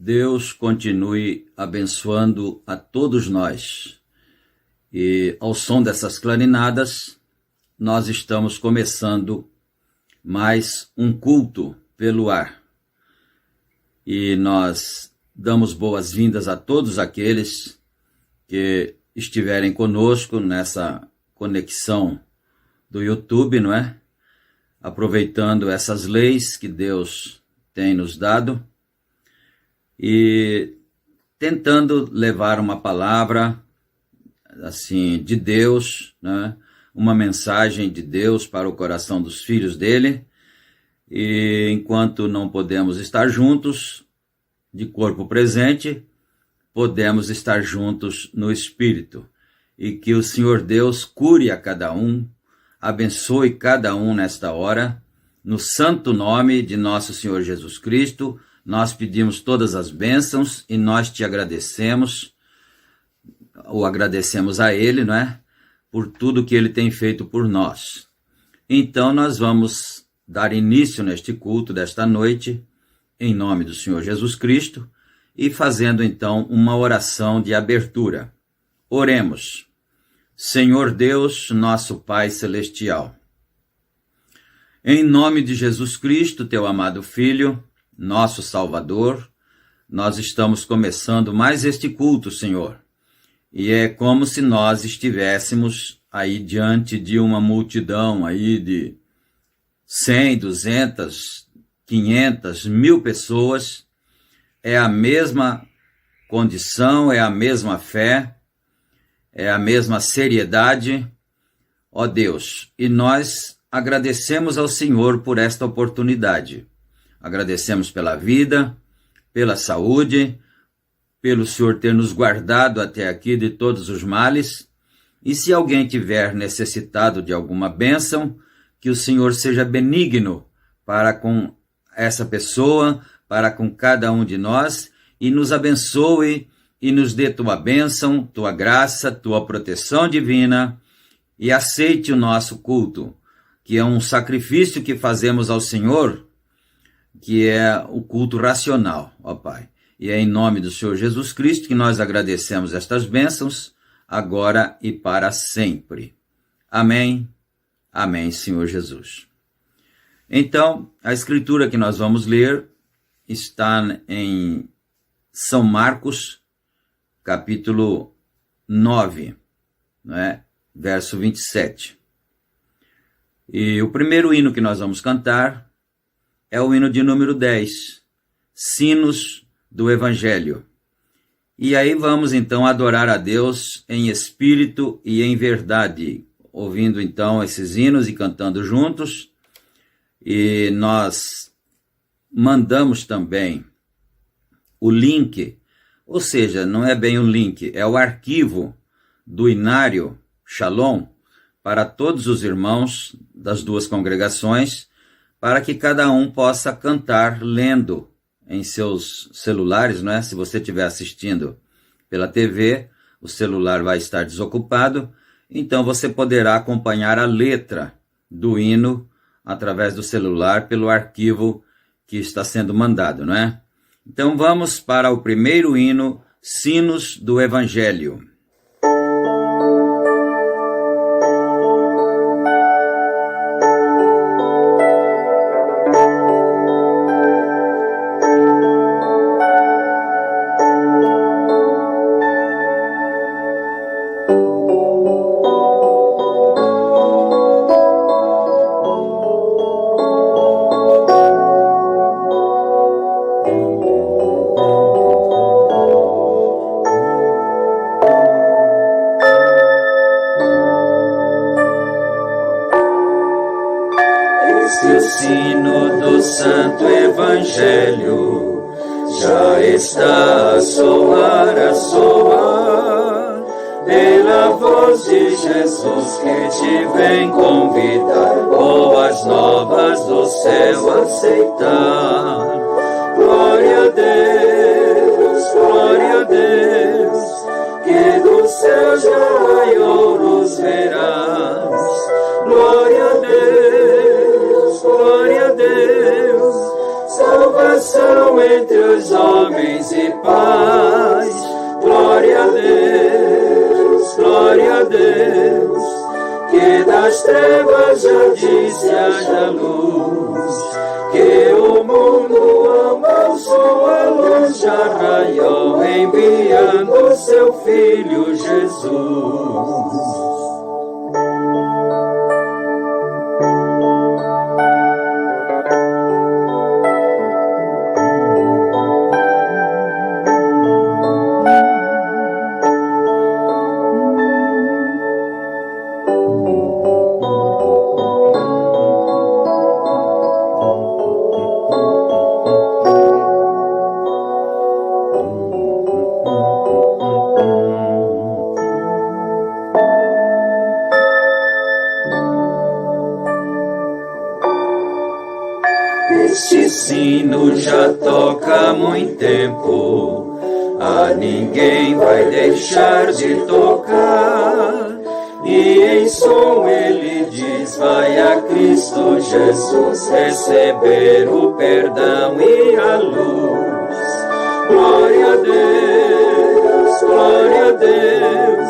Deus continue abençoando a todos nós. E ao som dessas clarinadas, nós estamos começando mais um culto pelo ar. E nós damos boas-vindas a todos aqueles que estiverem conosco nessa conexão do YouTube, não é? Aproveitando essas leis que Deus tem nos dado e tentando levar uma palavra assim de Deus, né? Uma mensagem de Deus para o coração dos filhos dele. E enquanto não podemos estar juntos de corpo presente, podemos estar juntos no espírito. E que o Senhor Deus cure a cada um, abençoe cada um nesta hora, no santo nome de nosso Senhor Jesus Cristo. Nós pedimos todas as bênçãos e nós te agradecemos, ou agradecemos a Ele, não é? Por tudo que Ele tem feito por nós. Então nós vamos dar início neste culto desta noite, em nome do Senhor Jesus Cristo, e fazendo então uma oração de abertura. Oremos. Senhor Deus, nosso Pai Celestial, em nome de Jesus Cristo, teu amado Filho, nosso Salvador, nós estamos começando mais este culto, Senhor. E é como se nós estivéssemos aí diante de uma multidão aí de 100, 200, 500, 1000 pessoas. É a mesma condição, é a mesma fé, é a mesma seriedade, ó Deus. E nós agradecemos ao Senhor por esta oportunidade. Agradecemos pela vida, pela saúde, pelo Senhor ter nos guardado até aqui de todos os males. E se alguém tiver necessitado de alguma bênção, que o Senhor seja benigno para com essa pessoa, para com cada um de nós, e nos abençoe e nos dê tua bênção, tua graça, tua proteção divina, e aceite o nosso culto, que é um sacrifício que fazemos ao Senhor, que é o culto racional, ó Pai. E é em nome do Senhor Jesus Cristo que nós agradecemos estas bênçãos, agora e para sempre. Amém. Amém, Senhor Jesus. Então, a escritura que nós vamos ler está em São Marcos, capítulo 9, né? Verso 27. E o primeiro hino que nós vamos cantar é o hino de número 10, Sinos do Evangelho. E aí vamos então adorar a Deus em espírito e em verdade, ouvindo então esses hinos e cantando juntos. E nós mandamos também o link, ou seja, não é bem um link, é o arquivo do Inário Shalom para todos os irmãos das duas congregações, para que cada um possa cantar lendo em seus celulares, não é? Se você estiver assistindo pela TV, o celular vai estar desocupado, então você poderá acompanhar a letra do hino através do celular pelo arquivo que está sendo mandado, não é? Então vamos para o primeiro hino, Sinos do Evangelho. O sino do Santo Evangelho já está a soar, pela voz de Jesus que te vem convidar, boas novas do céu aceitar. Glória a Deus, que do céu já ouros verás. Glória a Deus, salvação entre os homens e paz. Glória a Deus, que das trevas já disse haja luz, que o mundo ama sua luz, já raiou enviando seu Filho Jesus. Este sino já toca há muito tempo, a ninguém vai deixar de tocar. E em som ele diz, vai a Cristo Jesus receber o perdão e a luz. Glória a Deus,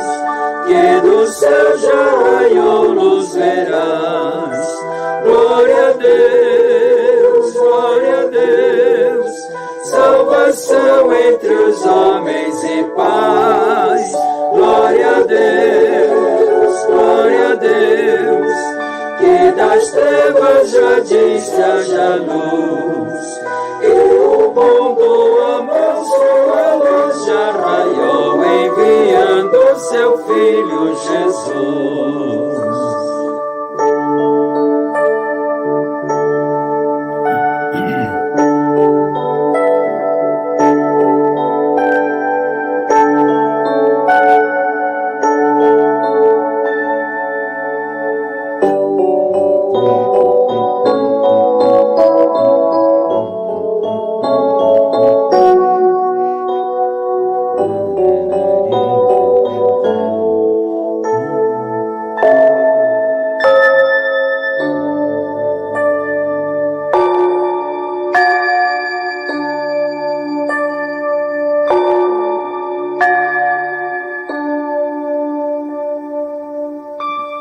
que do céu já raiou luz verás. Glória a Deus, salvação entre os homens e paz. Glória a Deus, que das trevas já disse haja luz, e o mundo ama sua luz, já Jesus.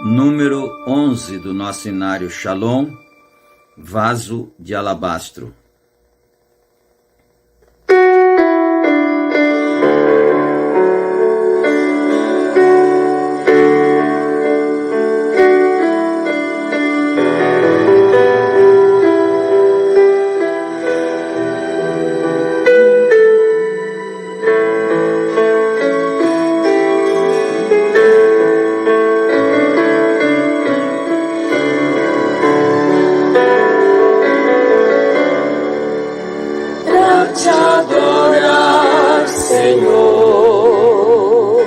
Número 11 do nosso inário Shalom, vaso de alabastro. Te adorar, Senhor,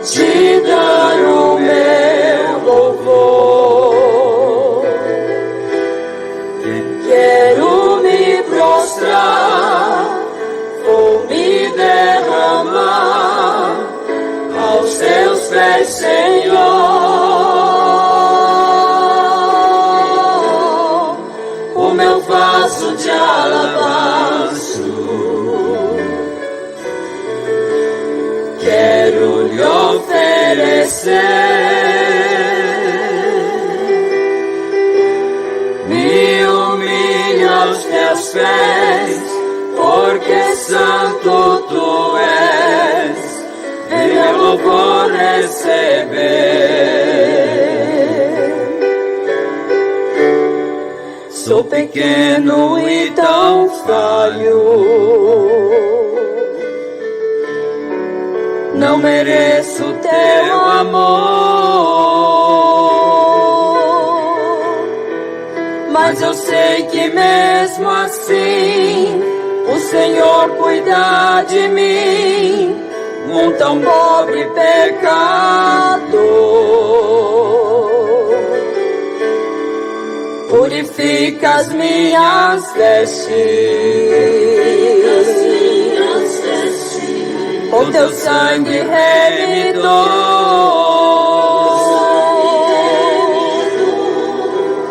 te dar o meu louvor. Quero me prostrar, vou me derramar aos teus pés, Senhor. O meu vaso de alabastro, quero lhe oferecer. Me humilho aos teus pés, porque santo tu és. Vem meu louvor receber. Sou pequeno e tão falho, não mereço teu amor, mas eu sei que mesmo assim o Senhor cuida de mim, um tão pobre pecador. Purifica as minhas vestes, com teu sangue remidor.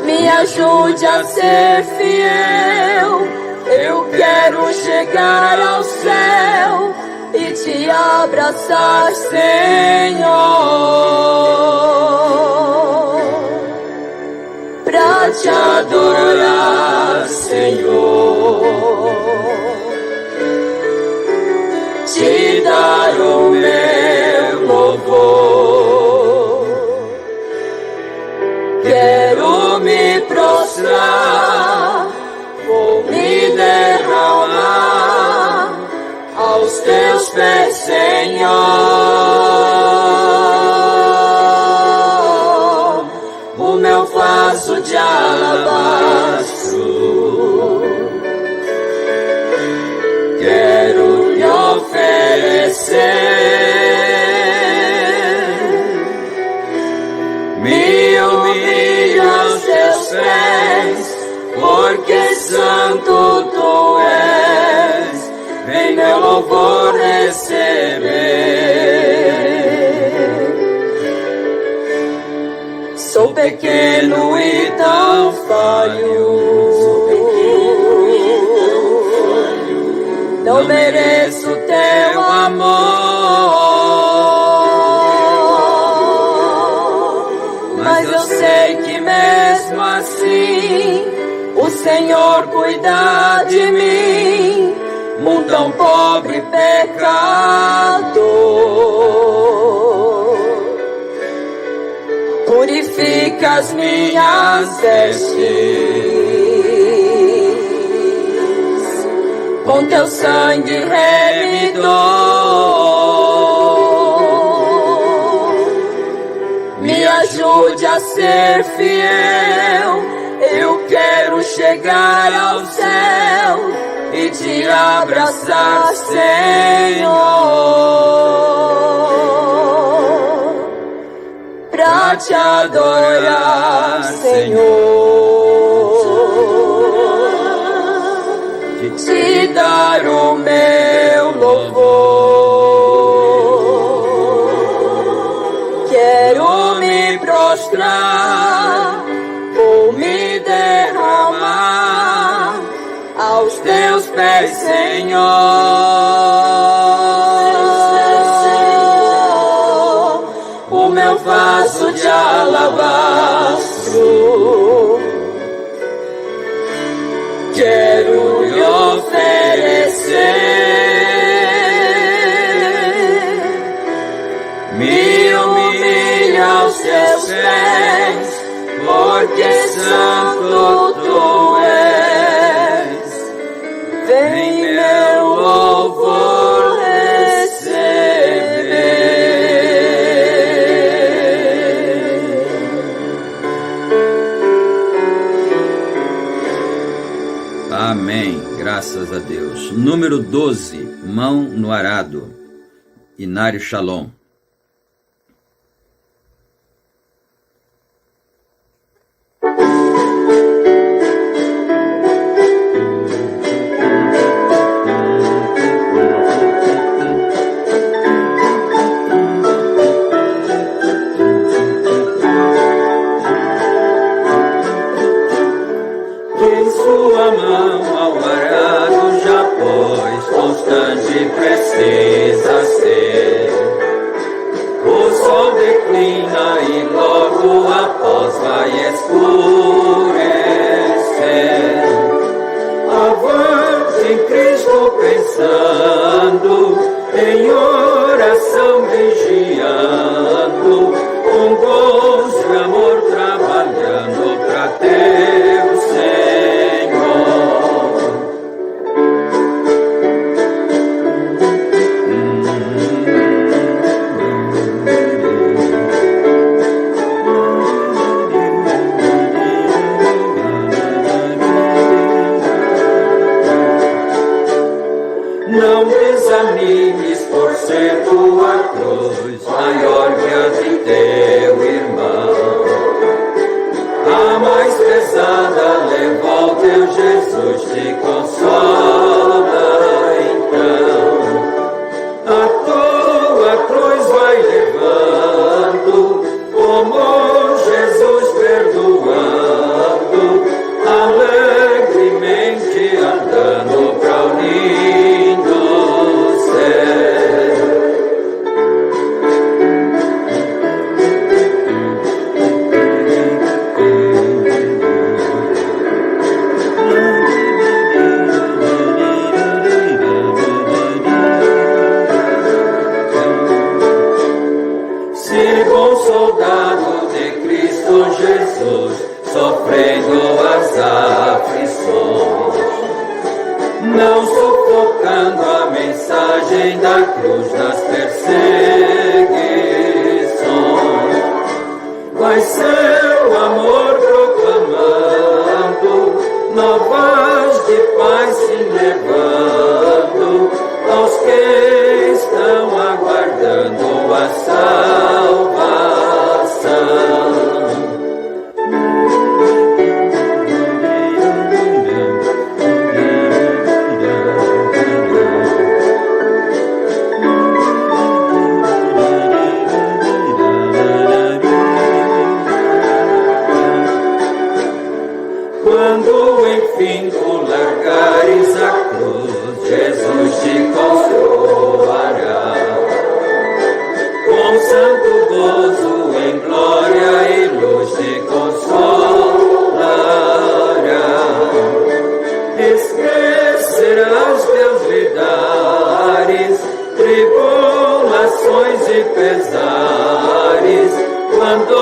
Me ajude a ser fiel, eu quero chegar ao céu e te abraçar, Senhor, pra te adorar, Senhor, te dar o meu louvor. Quero me prostrar, vou me derramar aos teus pés, Senhor. O meu vaso de alabastro, quero lhe oferecer. Me humilho aos teus pés, porque santo tu és. Vem meu louvor receber. Sou pequeno e tão falho, não mereço teu amor, mas eu sei que mesmo assim o Senhor cuida de mim, um tão pobre pecador. Purifica as minhas vestes, com teu sangue remidor. pra ser fiel. Eu quero chegar ao céu e te abraçar, Senhor, pra te adorar, Senhor, te dar o meu louvor. Quero me prostrar, vou me derramar aos teus pés, Senhor. O meu vaso de alabastro quero lhe oferecer. Me humilho aos teus pés, porque santo tu és. Vem meu louvor receber. Amém, graças a Deus. Número 12, mão no arado. Inário Shalom. Precisa ser. O sol declina e logo após vai escurecer. Avante em Cristo pensando, em oração vigiando, com gozo e amor trabalhando pra teu Senhor. Não desanimes por ser tua cruz maior que a de teu irmão. A mais pesada levou teu Jesus, te consola então. A tua cruz vai levando, como Jesus perdoando, alegremente andando pra o lindo céu. Se bom soldado de Cristo Jesus, sofrendo as aflições, não sufocando a mensagem da cruz nas perseguições, vai seu amor proclamando, novas de paz se levando, aos que estão aguardando a salvação. Quando enfim tu largares a cruz, Jesus te consolará. Com santo gozo em glória e luz te consolará. Esquecerás teus lidares, tribulações e pesares, quando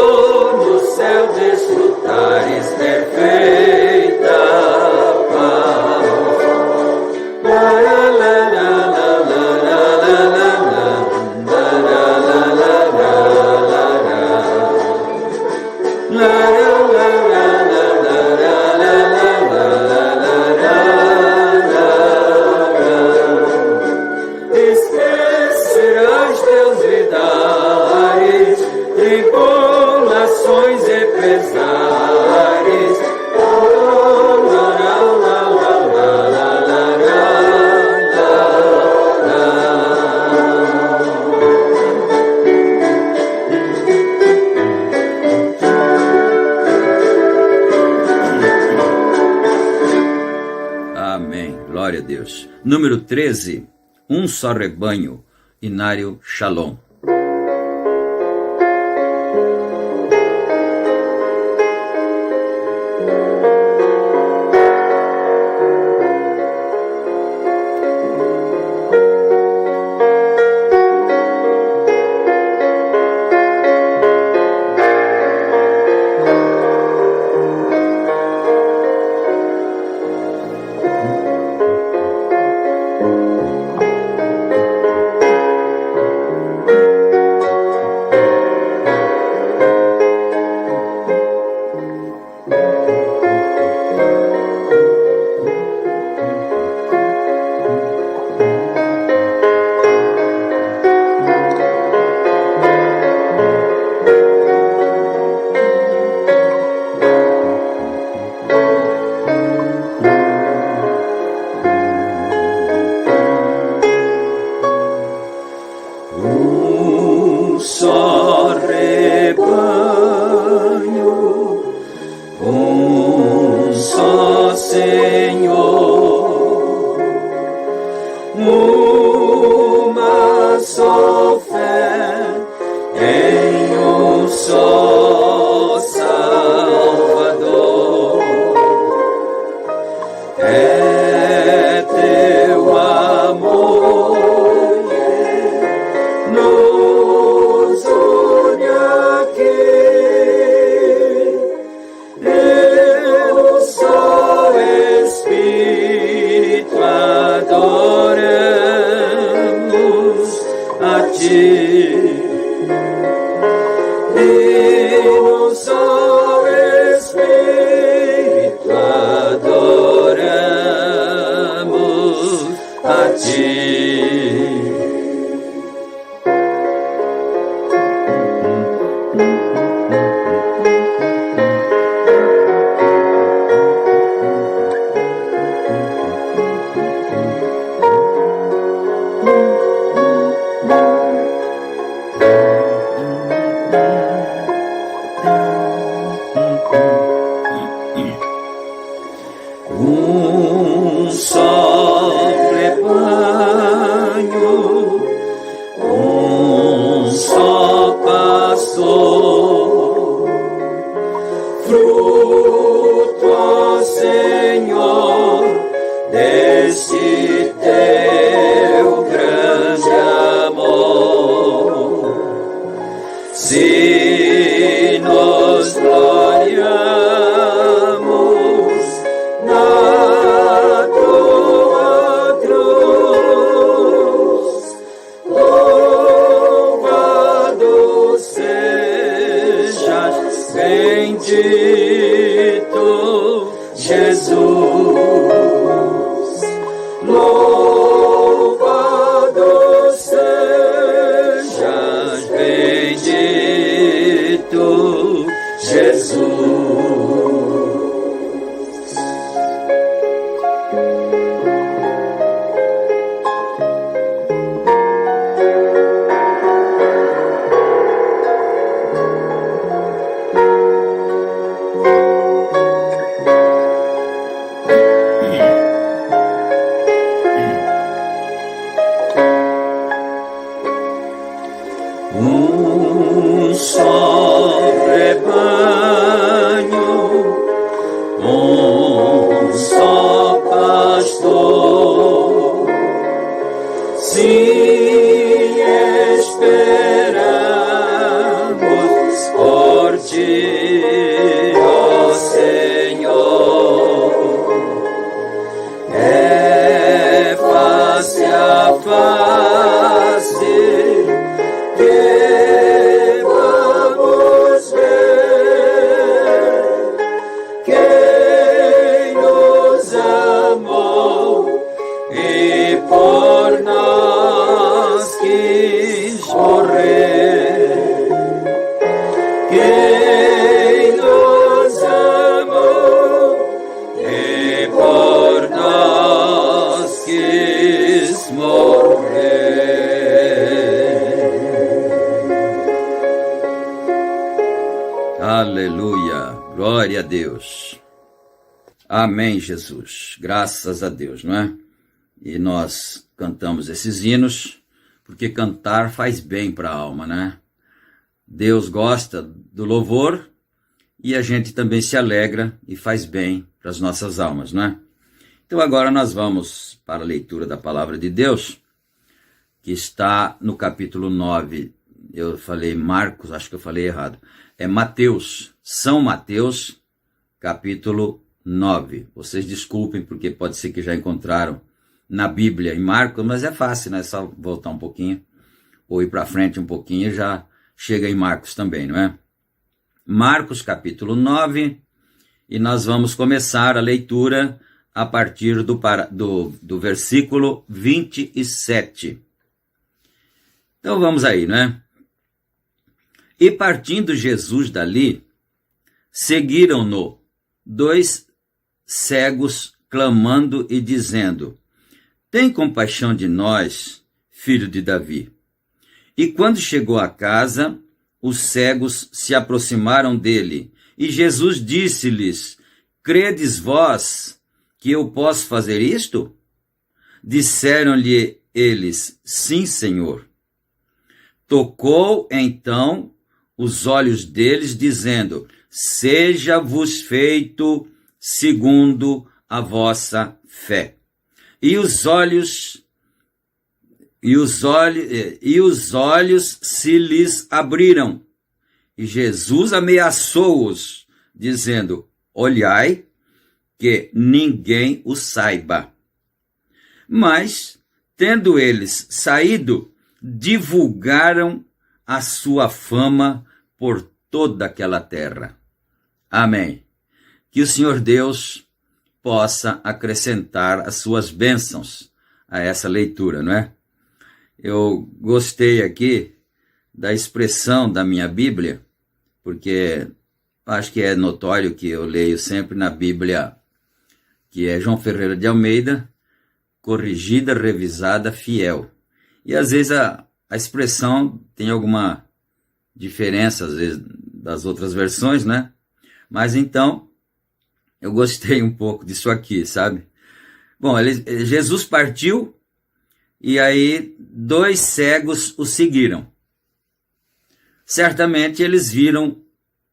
no céu desfrutares perfeita paz. La la la la la la la la la la la la la la la. Deus. Número 13, um só rebanho, Inário Shalom. Aleluia, glória a Deus. Amém, Jesus. Graças a Deus, não é? E nós cantamos esses hinos, porque cantar faz bem para a alma, né? Deus gosta do louvor e a gente também se alegra e faz bem para as nossas almas, né? Então agora nós vamos para a leitura da palavra de Deus, que está no capítulo 9. Eu falei Marcos, acho que eu falei errado. É Mateus, São Mateus, capítulo 9. Vocês desculpem, porque pode ser que já encontraram na Bíblia em Marcos, mas é fácil, né? É só voltar um pouquinho, ou ir para frente um pouquinho, já chega em Marcos também, não é? Marcos, capítulo 9, e nós vamos começar a leitura a partir do versículo 27. Então vamos aí, né? E partindo Jesus dali, seguiram-no 2 cegos, clamando e dizendo: tem compaixão de nós, filho de Davi. E quando chegou à casa, os cegos se aproximaram dele, e Jesus disse-lhes: credes vós que eu posso fazer isto? Disseram-lhe eles: sim, Senhor. Tocou então os olhos deles, dizendo: seja-vos feito segundo a vossa fé. E os olhos se lhes abriram. E Jesus ameaçou-os, dizendo: olhai, que ninguém o saiba. Mas, tendo eles saído, divulgaram a sua fama por toda aquela terra. Amém. Que o Senhor Deus possa acrescentar as suas bênçãos a essa leitura, não é? Eu gostei aqui da expressão da minha Bíblia, porque acho que é notório que eu leio sempre na Bíblia, que é João Ferreira de Almeida, corrigida, revisada, fiel. E às vezes a expressão tem alguma diferença, às vezes, das outras versões, né? Mas então, eu gostei um pouco disso aqui, sabe? Bom, Jesus partiu e aí 2 cegos o seguiram. Certamente eles viram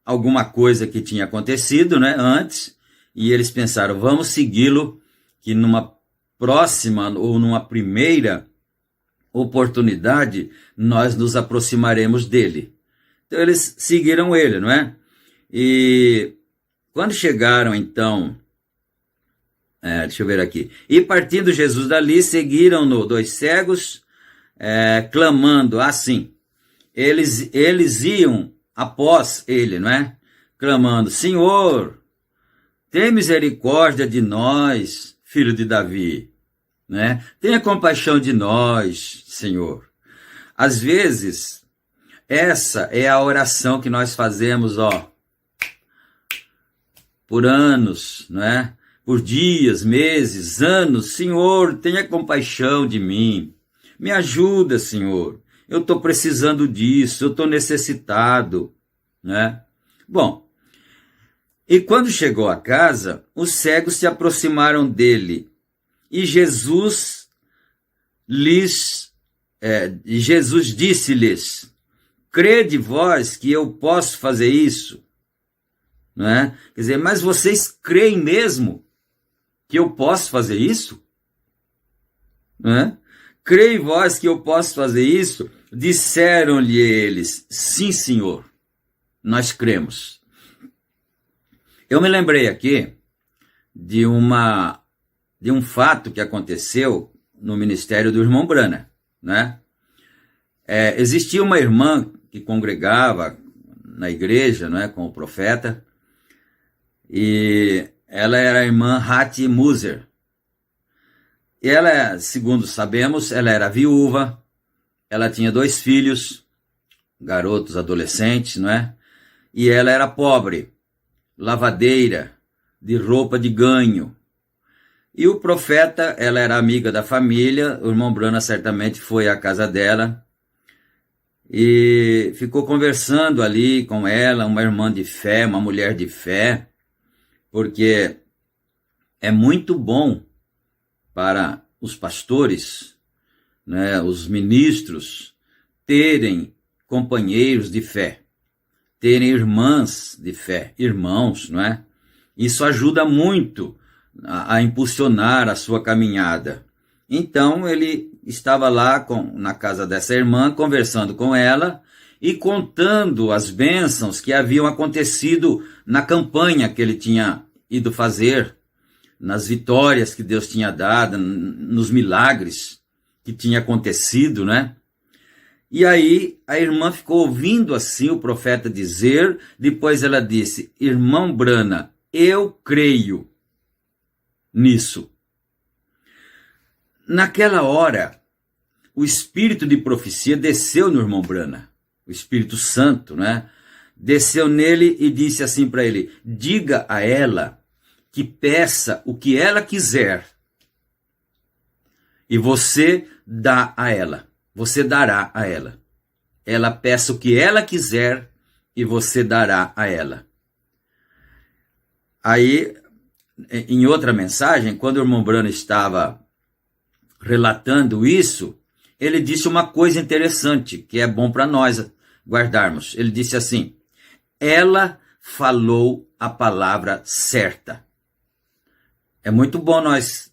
alguma coisa que tinha acontecido, né, antes, e eles pensaram: vamos segui-lo, que numa próxima ou numa primeira oportunidade nós nos aproximaremos dele. Então eles seguiram ele, não é? E quando chegaram então, deixa eu ver aqui, e partindo Jesus dali, seguiram-no 2 cegos, clamando assim. Eles iam após ele, não é? Clamando: Senhor, tem misericórdia de nós, filho de Davi, né? Tenha compaixão de nós, Senhor. Às vezes, essa é a oração que nós fazemos, por anos, não é? Por dias, meses, anos. Senhor, tenha compaixão de mim. Me ajuda, Senhor. Eu estou precisando disso, eu estou necessitado, né? Bom, e quando chegou à casa, os cegos se aproximaram dele, e Jesus disse-lhes: crede vós que eu posso fazer isso? Não é? Quer dizer, mas vocês creem mesmo que eu posso fazer isso? Não é? Creem vós que eu posso fazer isso? Disseram-lhe eles: sim, Senhor, nós cremos. Eu me lembrei aqui de um fato que aconteceu no ministério do irmão Brana, né? Existia uma irmã que congregava na igreja, não é, com o profeta, e ela era a irmã Hattie Muser. E ela, segundo sabemos, ela era viúva, ela tinha 2 filhos, garotos, adolescentes, não é? E ela era pobre, lavadeira, de roupa de ganho. E o profeta, ela era amiga da família, o irmão Brana certamente foi à casa dela e ficou conversando ali com ela, uma irmã de fé, uma mulher de fé, porque é muito bom para os pastores, né, os ministros, terem companheiros de fé, terem irmãs de fé, irmãos, não é? Isso ajuda muito a impulsionar a sua caminhada. Então ele estava lá na casa dessa irmã, conversando com ela e contando as bênçãos que haviam acontecido na campanha que ele tinha ido fazer, nas vitórias que Deus tinha dado, nos milagres que tinha acontecido, né? E aí a irmã ficou ouvindo assim o profeta dizer, depois ela disse: irmão Brana, eu creio nisso. Naquela hora, o espírito de profecia desceu no irmão Brana, o Espírito Santo, né? Desceu nele e disse assim para ele: diga a ela que peça o que ela quiser e você dá a ela. Você dará a ela. Ela peça o que ela quiser e você dará a ela. Aí, em outra mensagem, quando o irmão Brana estava relatando isso, ele disse uma coisa interessante, que é bom para nós guardarmos. Ele disse assim: ela falou a palavra certa. É muito bom nós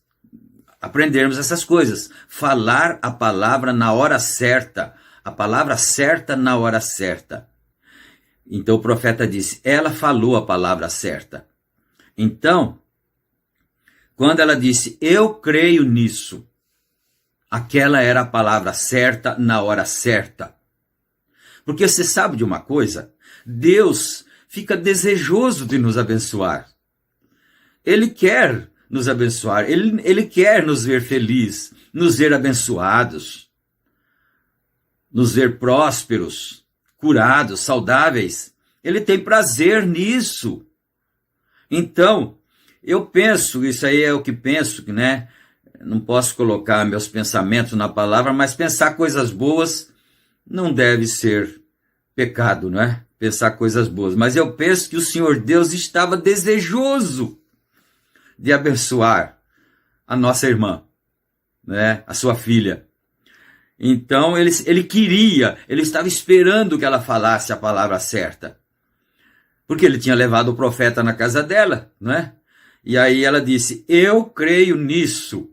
aprendermos essas coisas. Falar a palavra na hora certa. A palavra certa na hora certa. Então o profeta disse: ela falou a palavra certa. Então, quando ela disse: eu creio nisso, aquela era a palavra certa na hora certa. Porque você sabe de uma coisa? Deus fica desejoso de nos abençoar. Ele quer nos abençoar. Ele quer nos ver felizes, nos ver abençoados, nos ver prósperos, curados, saudáveis. Ele tem prazer nisso. Então, eu penso, isso aí é o que penso, né? Não posso colocar meus pensamentos na palavra, mas pensar coisas boas não deve ser pecado, não é? Pensar coisas boas. Mas eu penso que o Senhor Deus estava desejoso de abençoar a nossa irmã, né? A sua filha. Então ele queria, ele estava esperando que ela falasse a palavra certa. Porque ele tinha levado o profeta na casa dela, né? E aí ela disse: eu creio nisso.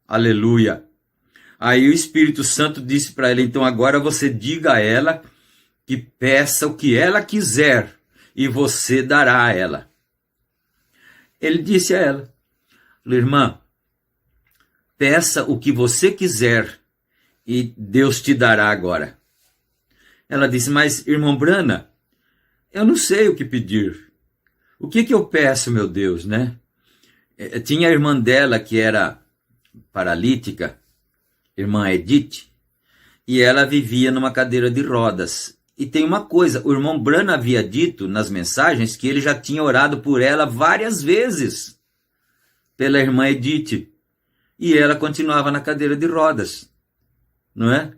Aleluia. Aí o Espírito Santo disse para ela: então agora você diga a ela que peça o que ela quiser e você dará a ela. Ele disse a ela: irmã, peça o que você quiser e Deus te dará agora. Ela disse: mas irmão Brana, eu não sei o que pedir. O que eu peço, meu Deus, né? Tinha a irmã dela que era paralítica, irmã Edith, e ela vivia numa cadeira de rodas. E tem uma coisa, o irmão Brana havia dito nas mensagens que ele já tinha orado por ela várias vezes, pela irmã Edith, e ela continuava na cadeira de rodas, não é?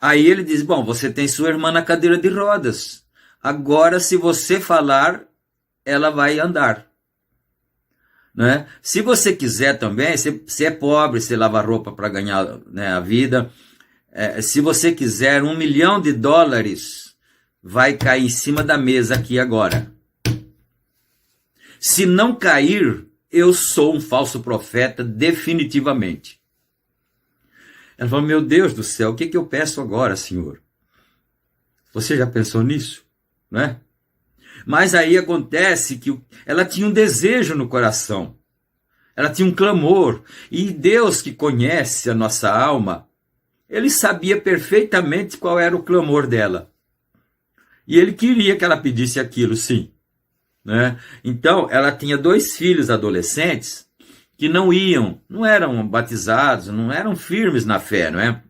Aí ele diz: bom, você tem sua irmã na cadeira de rodas, agora se você falar, ela vai andar. Né? Se você quiser também, se é pobre, você lava roupa para ganhar, né, a vida, se você quiser $1 milhão, vai cair em cima da mesa aqui agora. Se não cair, eu sou um falso profeta definitivamente. Ela falou: meu Deus do céu, o que eu peço agora, Senhor? Você já pensou nisso? Né? Mas aí acontece que ela tinha um desejo no coração. Ela tinha um clamor. E Deus, que conhece a nossa alma, ele sabia perfeitamente qual era o clamor dela. E ele queria que ela pedisse aquilo, sim. Né? Então, ela tinha 2 filhos adolescentes que não eram batizados, não eram firmes na fé, não é?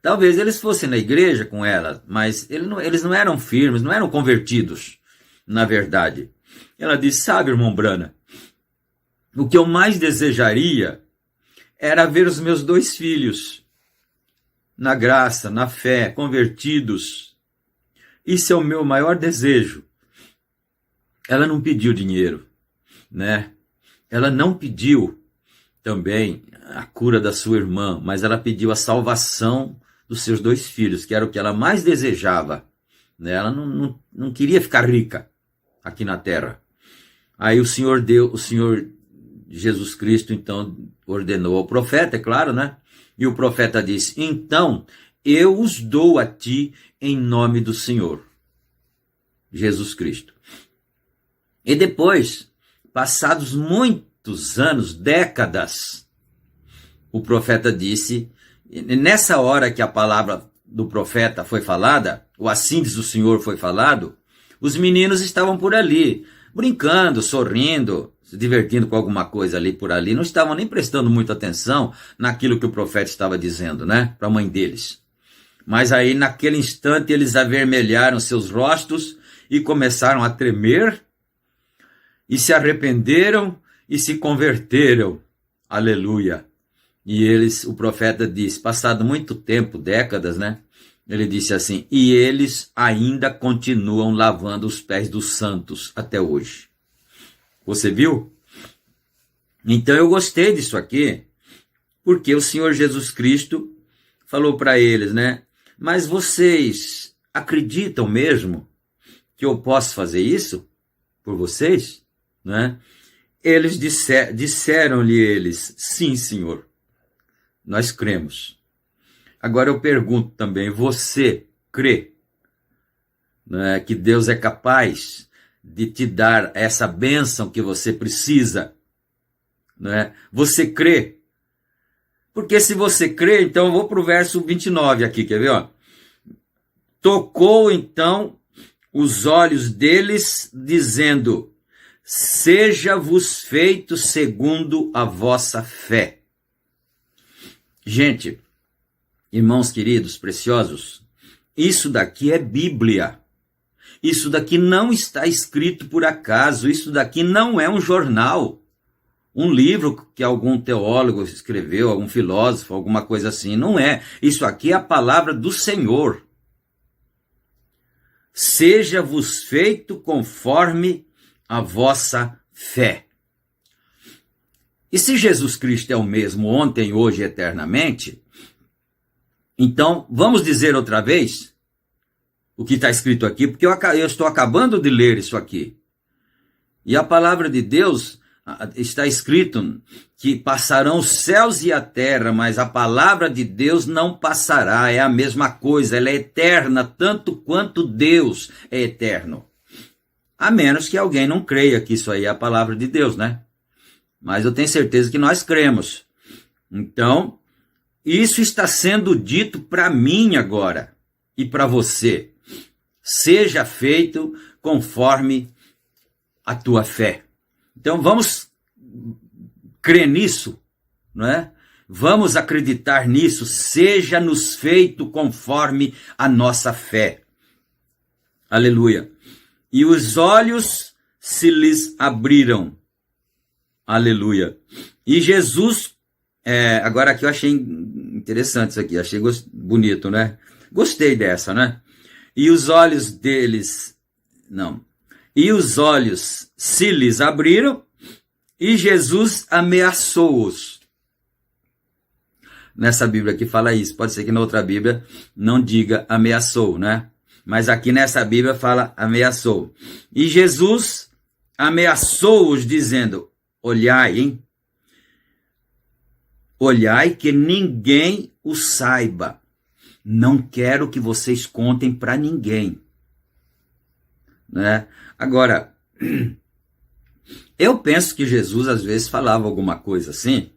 Talvez eles fossem na igreja com ela, mas eles não eram firmes, não eram convertidos, na verdade. Ela disse: sabe, irmão Brana, o que eu mais desejaria era ver os meus 2 filhos na graça, na fé, convertidos. Isso é o meu maior desejo. Ela não pediu dinheiro, né? Ela não pediu também a cura da sua irmã, mas ela pediu a salvação dos seus 2 filhos, que era o que ela mais desejava. Ela não queria ficar rica aqui na terra. Aí o Senhor Jesus Cristo, então, ordenou ao profeta, é claro, né? E o profeta disse: então, eu os dou a ti em nome do Senhor Jesus Cristo. E depois, passados muitos anos, décadas, o profeta disse, nessa hora que a palavra do profeta foi falada, o assim diz o Senhor foi falado, os meninos estavam por ali, brincando, sorrindo, se divertindo com alguma coisa ali por ali, não estavam nem prestando muita atenção naquilo que o profeta estava dizendo, né, para a mãe deles. Mas aí, naquele instante, eles avermelharam seus rostos e começaram a tremer, e se arrependeram e se converteram. Aleluia! E o profeta diz, passado muito tempo, décadas, né? Ele disse assim, e eles ainda continuam lavando os pés dos santos até hoje. Você viu? Então eu gostei disso aqui, porque o Senhor Jesus Cristo falou para eles, né? Mas vocês acreditam mesmo que eu posso fazer isso por vocês? Né? Eles disseram-lhe eles, sim, Senhor, nós cremos. Agora eu pergunto também, você crê, né, que Deus é capaz de te dar essa bênção que você precisa? Né? Você crê? Porque se você crê, então eu vou para o verso 29 aqui, quer ver? Ó? Tocou então os olhos deles, dizendo, seja-vos feito segundo a vossa fé. Gente, irmãos queridos, preciosos, isso daqui é Bíblia. Isso daqui não está escrito por acaso, isso daqui não é um jornal, um livro que algum teólogo escreveu, algum filósofo, alguma coisa assim, não é. Isso aqui é a palavra do Senhor. Seja-vos feito conforme a vossa fé. E se Jesus Cristo é o mesmo ontem, hoje e eternamente, então vamos dizer outra vez o que está escrito aqui, porque eu estou acabando de ler isso aqui. E a palavra de Deus está escrito que passarão os céus e a terra, mas a palavra de Deus não passará, é a mesma coisa, ela é eterna, tanto quanto Deus é eterno. A menos que alguém não creia que isso aí é a palavra de Deus, né? Mas eu tenho certeza que nós cremos. Então, isso está sendo dito para mim agora e para você. Seja feito conforme a tua fé. Então vamos crer nisso, não é? Vamos acreditar nisso, seja-nos feito conforme a nossa fé. Aleluia. E os olhos se lhes abriram. Aleluia. E Jesus, agora aqui eu achei interessante isso aqui, achei bonito, né? Gostei dessa, né? E os olhos deles, e os olhos se lhes abriram, e Jesus ameaçou-os. Nessa Bíblia aqui fala isso, pode ser que na outra Bíblia não diga ameaçou, né? Mas aqui nessa Bíblia fala ameaçou. E Jesus ameaçou-os dizendo, olhai, hein? Olhai que ninguém o saiba. Não quero que vocês contem para ninguém. Né? Agora, eu penso que Jesus às vezes falava alguma coisa assim,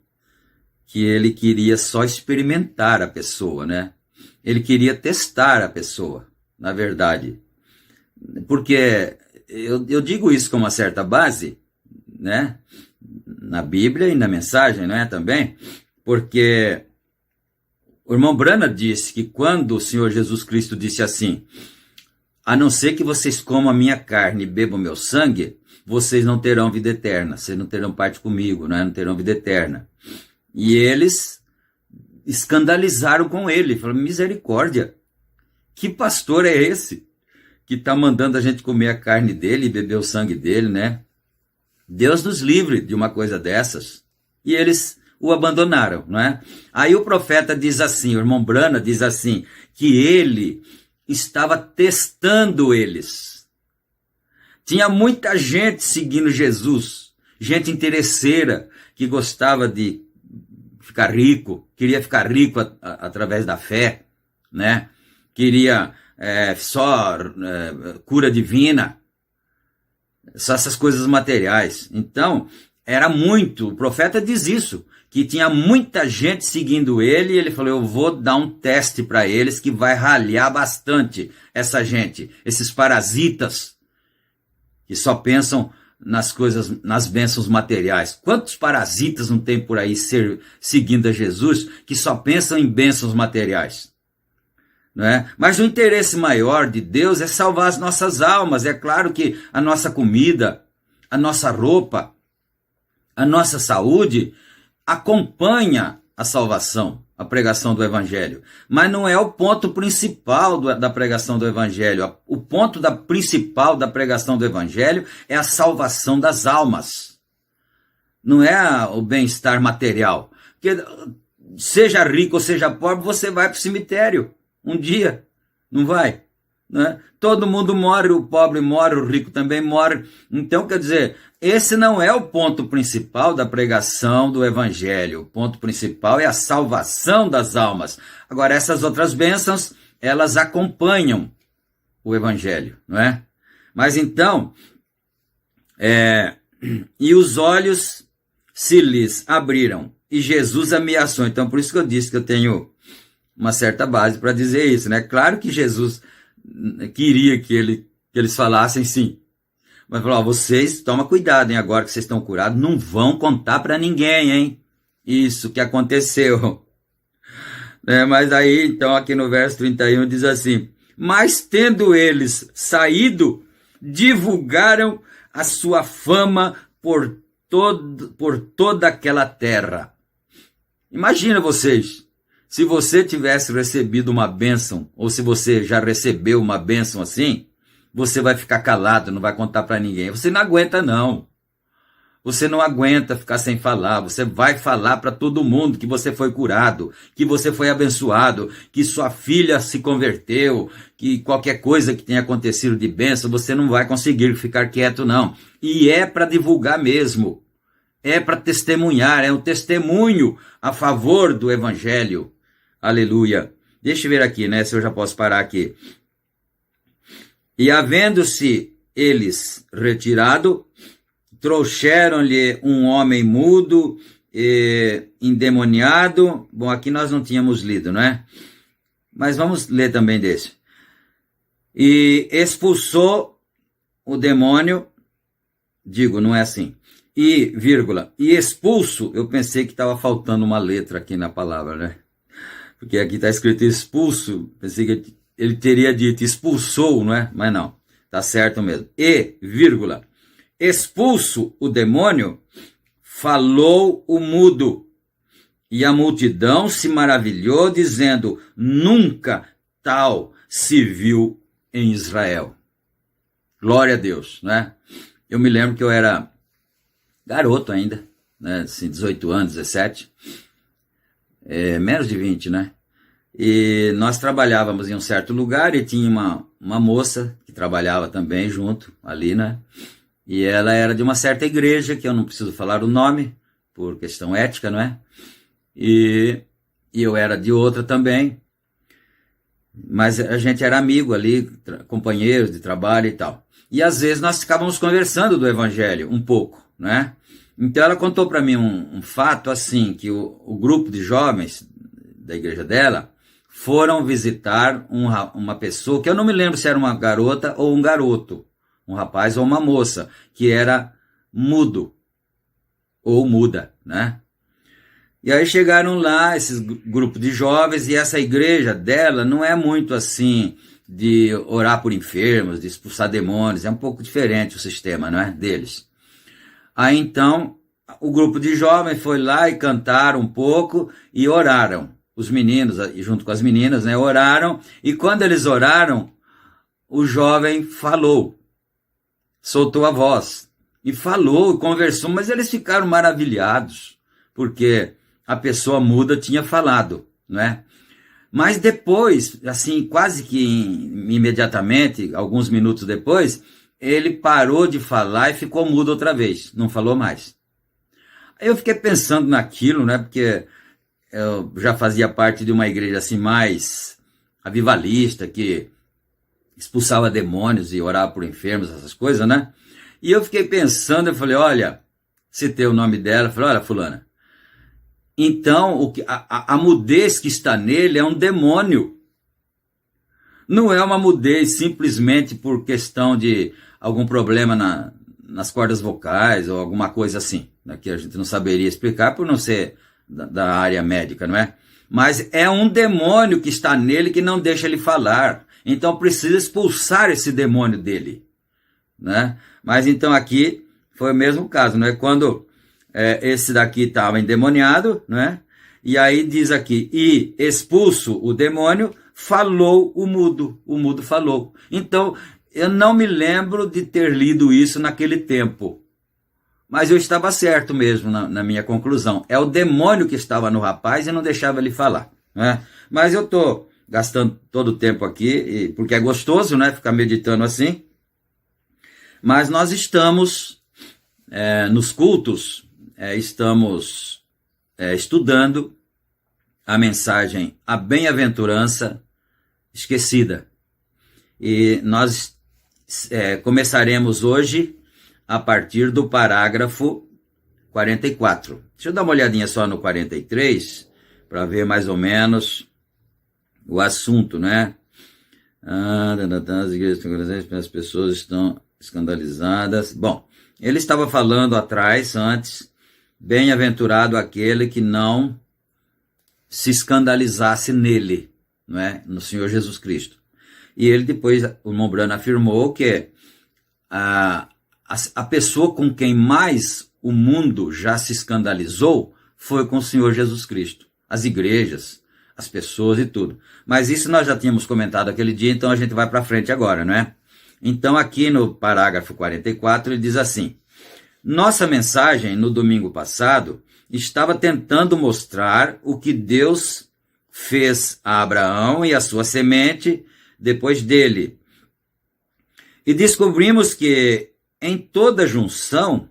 que ele queria só experimentar a pessoa, né? Ele queria testar a pessoa, na verdade. Porque eu digo isso com uma certa base, né? Na Bíblia e na mensagem, né? Também, porque o irmão Branham disse que quando o Senhor Jesus Cristo disse assim, a não ser que vocês comam a minha carne e bebam meu sangue, vocês não terão vida eterna, vocês não terão parte comigo, né? Não terão vida eterna. E eles escandalizaram com ele, falaram, misericórdia, que pastor é esse que está mandando a gente comer a carne dele e beber o sangue dele, né? Deus nos livre de uma coisa dessas. E eles o abandonaram, não é? Aí o profeta diz assim, o irmão Brana diz assim, que ele estava testando eles. Tinha muita gente seguindo Jesus, gente interesseira, que gostava de ficar rico, queria ficar rico através da fé, né? Queria só cura divina, só essas coisas materiais. Então, era muito, o profeta diz isso, que tinha muita gente seguindo ele, e ele falou, eu vou dar um teste para eles que vai ralhar bastante essa gente, esses parasitas que só pensam nas coisas, nas bênçãos materiais. Quantos parasitas não tem por aí seguindo a Jesus que só pensam em bênçãos materiais? Não é? Mas o interesse maior de Deus é salvar as nossas almas. É claro que a nossa comida, a nossa roupa, a nossa saúde acompanha a salvação, a pregação do Evangelho. Mas não é o ponto principal da pregação do Evangelho. O ponto principal da pregação do Evangelho é a salvação das almas. Não é o bem-estar material. Porque seja rico ou seja pobre, você vai para o cemitério um dia. Não vai? Né? Todo mundo morre, o pobre morre, o rico também morre. Então, quer dizer, esse não é o ponto principal da pregação do Evangelho. O ponto principal é a salvação das almas. Agora, essas outras bênçãos, elas acompanham o Evangelho, não é? Mas então, e os olhos se lhes abriram, e Jesus ameaçou. Então, por isso que eu disse que eu tenho uma certa base para dizer isso, né? Claro que Jesus queria que eles falassem sim. Mas falou, vocês, toma cuidado, hein? Agora que vocês estão curados, não vão contar para ninguém, hein? Isso que aconteceu. Mas aí, então, aqui no verso 31 diz assim, mas tendo eles saído, divulgaram a sua fama por toda aquela terra. Imagina vocês, se você tivesse recebido uma bênção, ou se você já recebeu uma bênção assim, você vai ficar calado, não vai contar para ninguém. Você não aguenta, não. Você não aguenta ficar sem falar. Você vai falar para todo mundo que você foi curado, que você foi abençoado, que sua filha se converteu, que qualquer coisa que tenha acontecido de bênção, você não vai conseguir ficar quieto, não. E é para divulgar mesmo. É para testemunhar, é um testemunho a favor do Evangelho. Aleluia. Deixa eu ver aqui, né, se eu já posso parar aqui. E havendo-se eles retirado, trouxeram-lhe um homem mudo e endemoniado. Bom, aqui nós não tínhamos lido, não é? Mas vamos ler também desse. E expulsou o demônio, digo, não é assim. E expulso, eu pensei que estava faltando uma letra aqui na palavra, né? Porque aqui está escrito expulso, pensei que ele teria dito expulsou, não é? Mas não, tá certo mesmo. Expulso o demônio, falou o mudo, e a multidão se maravilhou, dizendo, nunca tal se viu em Israel. Glória a Deus, né? Eu me lembro que eu era garoto ainda, né? Assim, 18 anos, 17, menos de 20, né? E nós trabalhávamos em um certo lugar e tinha uma moça que trabalhava também junto ali, né? E ela era de uma certa igreja, que eu não preciso falar o nome, por questão ética, não é? E eu era de outra também, mas a gente era amigo ali, companheiros de trabalho e tal. E às vezes nós ficávamos conversando do Evangelho, um pouco, né? Então ela contou para mim um fato assim, que o grupo de jovens da igreja dela foram visitar uma pessoa, que eu não me lembro se era uma garota ou um garoto, um rapaz ou uma moça, que era mudo, ou muda, né? E aí chegaram lá, esse grupo de jovens, e essa igreja dela não é muito assim, de orar por enfermos, de expulsar demônios, é um pouco diferente o sistema, não é, deles. Aí então, o grupo de jovens foi lá e cantaram um pouco e oraram. Os meninos, junto com as meninas, né, oraram, e quando eles oraram, o jovem falou, soltou a voz, e falou, conversou, mas eles ficaram maravilhados, porque a pessoa muda tinha falado, não é? Mas depois, assim, quase que imediatamente, alguns minutos depois, ele parou de falar e ficou mudo outra vez, não falou mais. Aí eu fiquei pensando naquilo, né? Porque eu já fazia parte de uma igreja assim mais avivalista, que expulsava demônios e orava por enfermos, essas coisas, né? E eu fiquei pensando, eu falei, olha, citei o nome dela, falei, olha, fulana, então a mudez que está nele é um demônio. Não é uma mudez simplesmente por questão de algum problema nas cordas vocais ou alguma coisa assim, né, que a gente não saberia explicar por não ser da área médica, não é? Mas é um demônio que está nele que não deixa ele falar. Então precisa expulsar esse demônio dele, né? Mas então aqui foi o mesmo caso, né? Quando esse daqui estava endemoniado, né? E aí diz aqui, e expulso o demônio, falou o mudo falou. Então, eu não me lembro de ter lido isso naquele tempo, mas eu estava certo mesmo na minha conclusão. É o demônio que estava no rapaz e não deixava ele falar, né? Mas eu estou gastando todo o tempo aqui, porque é gostoso, né? Ficar meditando assim. Mas nós estamos nos cultos, estamos estudando a mensagem A Bem-aventurança Esquecida. E nós começaremos hoje a partir do parágrafo 44. Deixa eu dar uma olhadinha só no 43, para ver mais ou menos o assunto, né? As igrejas, as pessoas estão escandalizadas. Bom, ele estava falando antes, bem-aventurado aquele que não se escandalizasse nele, não é? No Senhor Jesus Cristo. E ele depois, o Mombrano afirmou que a pessoa com quem mais o mundo já se escandalizou foi com o Senhor Jesus Cristo. As igrejas, as pessoas e tudo. Mas isso nós já tínhamos comentado aquele dia, então a gente vai para frente agora, não é? Então aqui no parágrafo 44 ele diz assim: nossa mensagem no domingo passado estava tentando mostrar o que Deus fez a Abraão e a sua semente depois dele. E descobrimos que em toda junção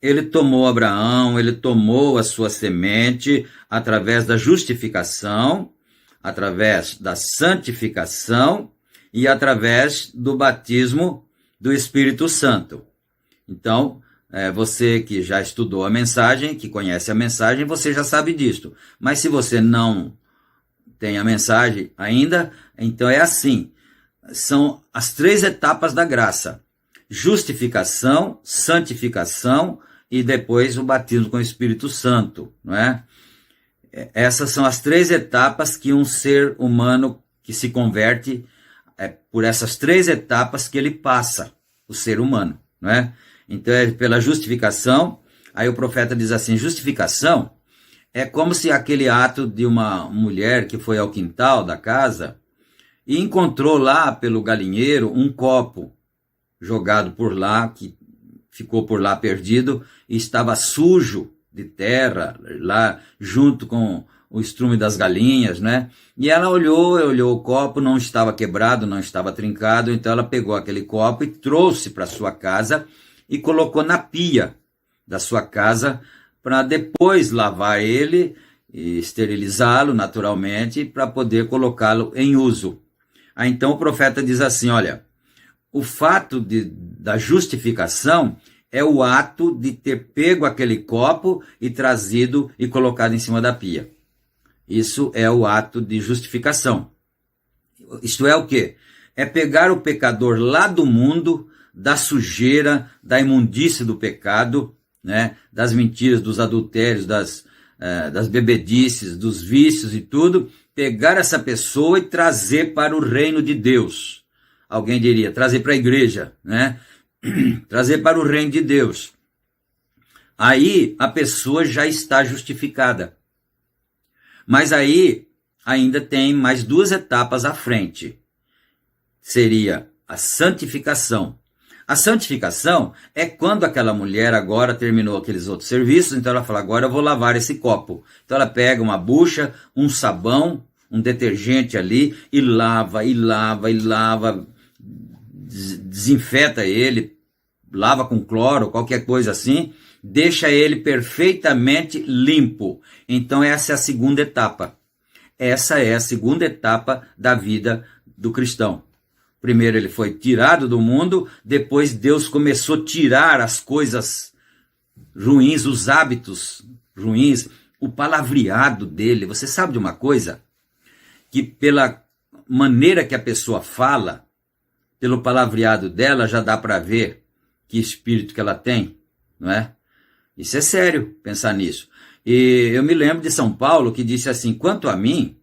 ele tomou Abraão, ele tomou a sua semente através da justificação, através da santificação e através do batismo do Espírito Santo. Então, você que já estudou a mensagem, que conhece a mensagem, você já sabe disto. Mas se você não tem a mensagem ainda, então é assim. São as 3 etapas da graça: justificação, santificação e depois o batismo com o Espírito Santo, não é? Essas são as 3 etapas que um ser humano que se converte, por essas 3 etapas que ele passa, o ser humano, não é? Então é pela justificação. Aí o profeta diz assim: justificação é como se aquele ato de uma mulher que foi ao quintal da casa e encontrou lá pelo galinheiro um copo jogado por lá, que ficou por lá perdido e estava sujo de terra, lá junto com o estrume das galinhas, né? E ela olhou o copo, não estava quebrado, não estava trincado, então ela pegou aquele copo e trouxe para sua casa e colocou na pia da sua casa para depois lavar ele e esterilizá-lo naturalmente para poder colocá-lo em uso. Aí então o profeta diz assim: olha, o fato da justificação é o ato de ter pego aquele copo e trazido e colocado em cima da pia. Isso é o ato de justificação. Isto é o quê? É pegar o pecador lá do mundo, da sujeira, da imundície do pecado, né? Das mentiras, dos adultérios, das bebedices, dos vícios e tudo, pegar essa pessoa e trazer para o reino de Deus. Alguém diria, trazer para a igreja, né? Trazer para o reino de Deus. Aí a pessoa já está justificada. Mas aí ainda tem mais 2 etapas à frente. Seria a santificação. A santificação é quando aquela mulher agora terminou aqueles outros serviços, então ela fala, agora eu vou lavar esse copo. Então ela pega uma bucha, um sabão, um detergente ali, e lava, e lava, e lava, desinfeta ele, lava com cloro, qualquer coisa assim, deixa ele perfeitamente limpo. Então essa é a segunda etapa. Essa é a segunda etapa da vida do cristão. Primeiro ele foi tirado do mundo, depois Deus começou a tirar as coisas ruins, os hábitos ruins, o palavreado dele. Você sabe de uma coisa? Que pela maneira que a pessoa fala, pelo palavreado dela, já dá para ver que espírito que ela tem, não é? Isso é sério, pensar nisso. E eu me lembro de São Paulo que disse assim, quanto a mim,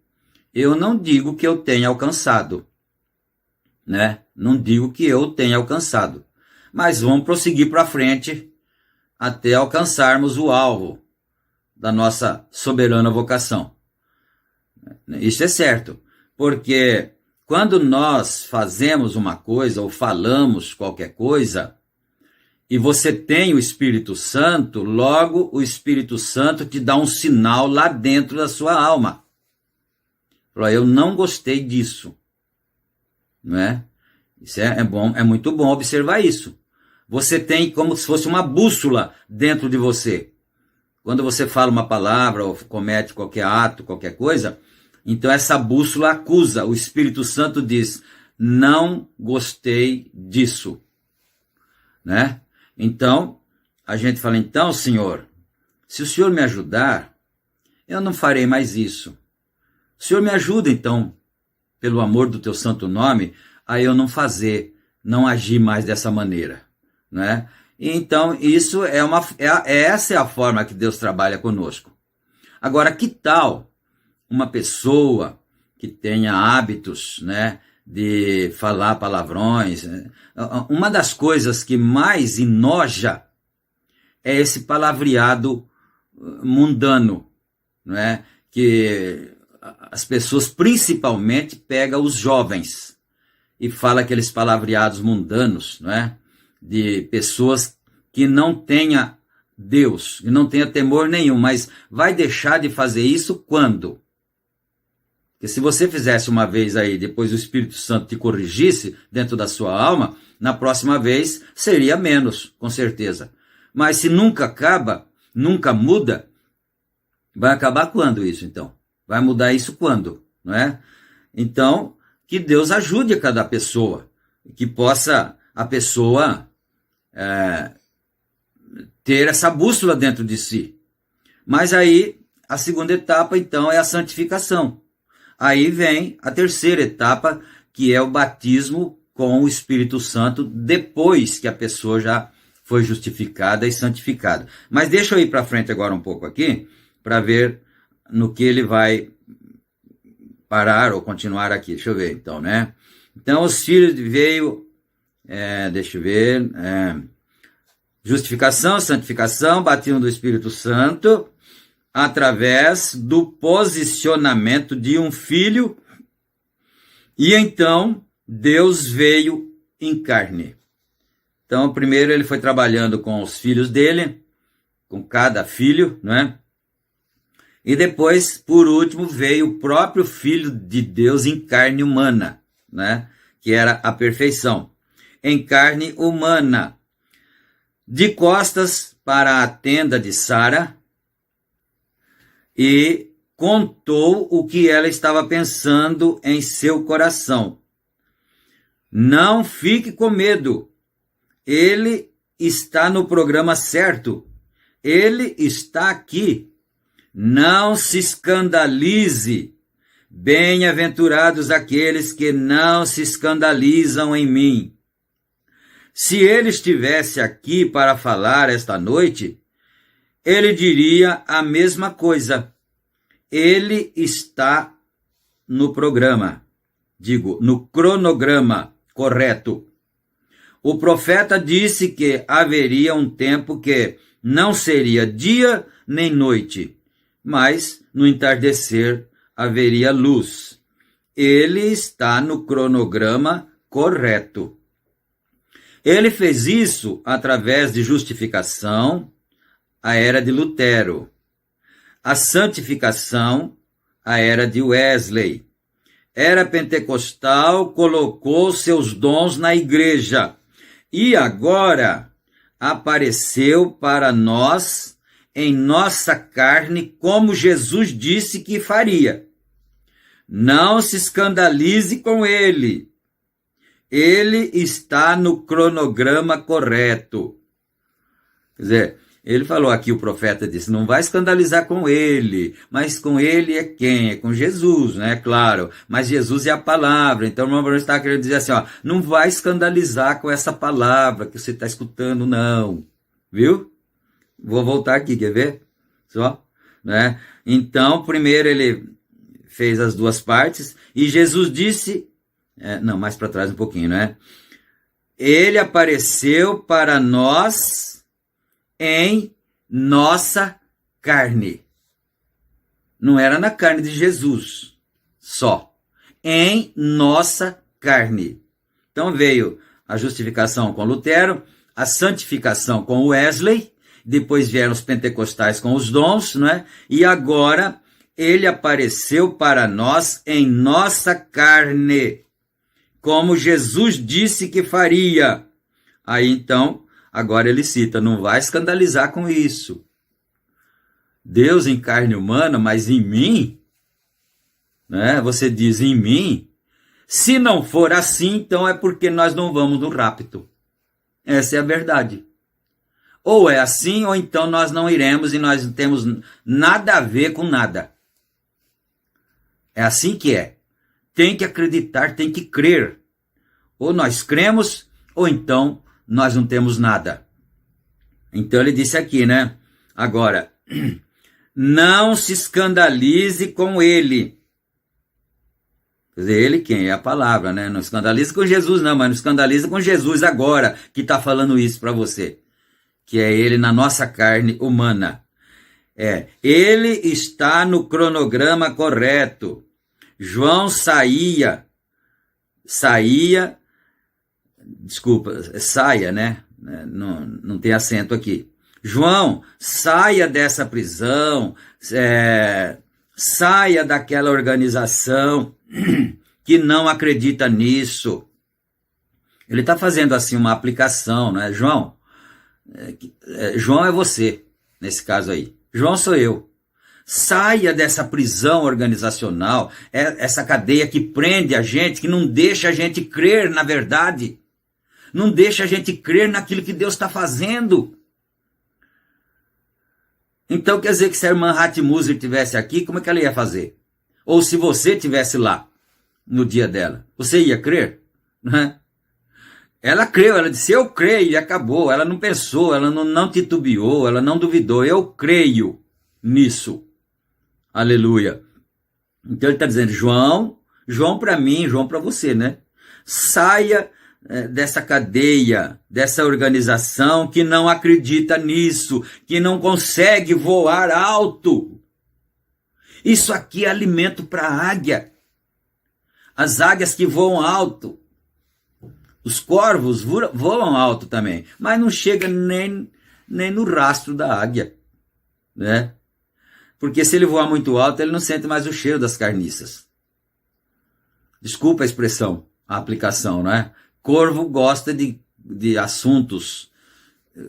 eu não digo que eu tenha alcançado, né? Não digo que eu tenha alcançado, mas vamos prosseguir para frente até alcançarmos o alvo da nossa soberana vocação. Isso é certo, porque quando nós fazemos uma coisa ou falamos qualquer coisa, e você tem o Espírito Santo, logo o Espírito Santo te dá um sinal lá dentro da sua alma. Fala, eu não gostei disso. Não é? Isso é bom, é muito bom observar isso. Você tem como se fosse uma bússola dentro de você. Quando você fala uma palavra ou comete qualquer ato, qualquer coisa, então essa bússola acusa. O Espírito Santo diz, não gostei disso. Né? Então, a gente fala, então, Senhor, se o Senhor me ajudar, eu não farei mais isso. O Senhor me ajuda, então, pelo amor do teu santo nome, a eu não fazer, não agir mais dessa maneira, né? Então, isso essa é a forma que Deus trabalha conosco. Agora, que tal uma pessoa que tenha hábitos, né, de falar palavrões? Uma das coisas que mais enoja é esse palavreado mundano, não é? Que as pessoas principalmente pegam os jovens e fala aqueles palavreados mundanos, não é? De pessoas que não tenha Deus, que não tenha temor nenhum, mas vai deixar de fazer isso quando? Porque se você fizesse uma vez aí, depois o Espírito Santo te corrigisse dentro da sua alma, na próxima vez seria menos, com certeza. Mas se nunca acaba, nunca muda, vai acabar quando isso então? Vai mudar isso quando? Não é? Então, que Deus ajude a cada pessoa, que possa a pessoa ter essa bússola dentro de si. Mas aí, a segunda etapa, então, é a santificação. Aí vem a terceira etapa, que é o batismo com o Espírito Santo, depois que a pessoa já foi justificada e santificada. Mas deixa eu ir para frente agora um pouco aqui, para ver no que ele vai parar ou continuar aqui. Deixa eu ver então, né? Então os filhos veio, deixa eu ver, justificação, santificação, batismo do Espírito Santo, através do posicionamento de um filho, e então Deus veio em carne. Então primeiro ele foi trabalhando com os filhos dele, com cada filho, né? E depois, por último, veio o próprio Filho de Deus em carne humana, né? Que era a perfeição. Em carne humana, de costas para a tenda de Sara, e contou o que ela estava pensando em seu coração. Não fique com medo. Ele está no programa certo. Ele está aqui. Não se escandalize. Bem-aventurados aqueles que não se escandalizam em mim. Se ele estivesse aqui para falar esta noite, ele diria a mesma coisa. Ele está no programa, no cronograma correto. O profeta disse que haveria um tempo que não seria dia nem noite, mas no entardecer haveria luz. Ele está no cronograma correto. Ele fez isso através de justificação, a era de Lutero. A santificação, a era de Wesley. Era pentecostal, colocou seus dons na igreja. E agora apareceu para nós, em nossa carne, como Jesus disse que faria. Não se escandalize com ele. Ele está no cronograma correto. Quer dizer, ele falou aqui, o profeta disse, não vai escandalizar com ele, mas com ele é quem? É com Jesus, né? Claro, mas Jesus é a palavra, então o irmão Bruno está querendo dizer assim, ó, não vai escandalizar com essa palavra que você está escutando, não, viu? Vou voltar aqui, quer ver? Só, né? Então, primeiro ele fez as duas partes, e Jesus disse, não, mais para trás um pouquinho, né? Ele apareceu para nós em nossa carne. Não era na carne de Jesus, só. Em nossa carne. Então veio a justificação com Lutero, a santificação com Wesley, depois vieram os pentecostais com os dons, né? E agora ele apareceu para nós em nossa carne, como Jesus disse que faria. Aí então, agora ele cita, não vai escandalizar com isso. Deus em carne humana, mas em mim, né? Você diz em mim. Se não for assim, então é porque nós não vamos no rapto. Essa é a verdade. Ou é assim, ou então nós não iremos e nós não temos nada a ver com nada. É assim que é. Tem que acreditar, tem que crer. Ou nós cremos, ou então nós não temos nada. Então ele disse aqui, né? Agora, não se escandalize com ele. Quer dizer, ele quem? É a palavra, né? Não escandalize com Jesus não, mas não escandalize com Jesus agora, que está falando isso para você. Que é ele na nossa carne humana. Ele está no cronograma correto. João saia, né? Não tem acento aqui. João, saia dessa prisão, saia daquela organização que não acredita nisso. Ele está fazendo assim uma aplicação, né? João é você, nesse caso aí. João sou eu. Saia dessa prisão organizacional, essa cadeia que prende a gente, que não deixa a gente crer na verdade. Não deixa a gente crer naquilo que Deus está fazendo. Então quer dizer que se a irmã Hatmuser estivesse aqui, como é que ela ia fazer? Ou se você estivesse lá, no dia dela, você ia crer? Né? Ela creu, ela disse, eu creio, e acabou. Ela não pensou, ela não titubeou, ela não duvidou. Eu creio nisso. Aleluia. Então ele está dizendo, João para mim, João para você, né? Saia dessa cadeia, dessa organização que não acredita nisso, que não consegue voar alto. Isso aqui é alimento para a águia. As águias que voam alto. Os corvos voam alto também, mas não chega nem no rastro da águia, né? Porque se ele voar muito alto, ele não sente mais o cheiro das carniças. Desculpa a expressão, a aplicação, não é? Corvo gosta de assuntos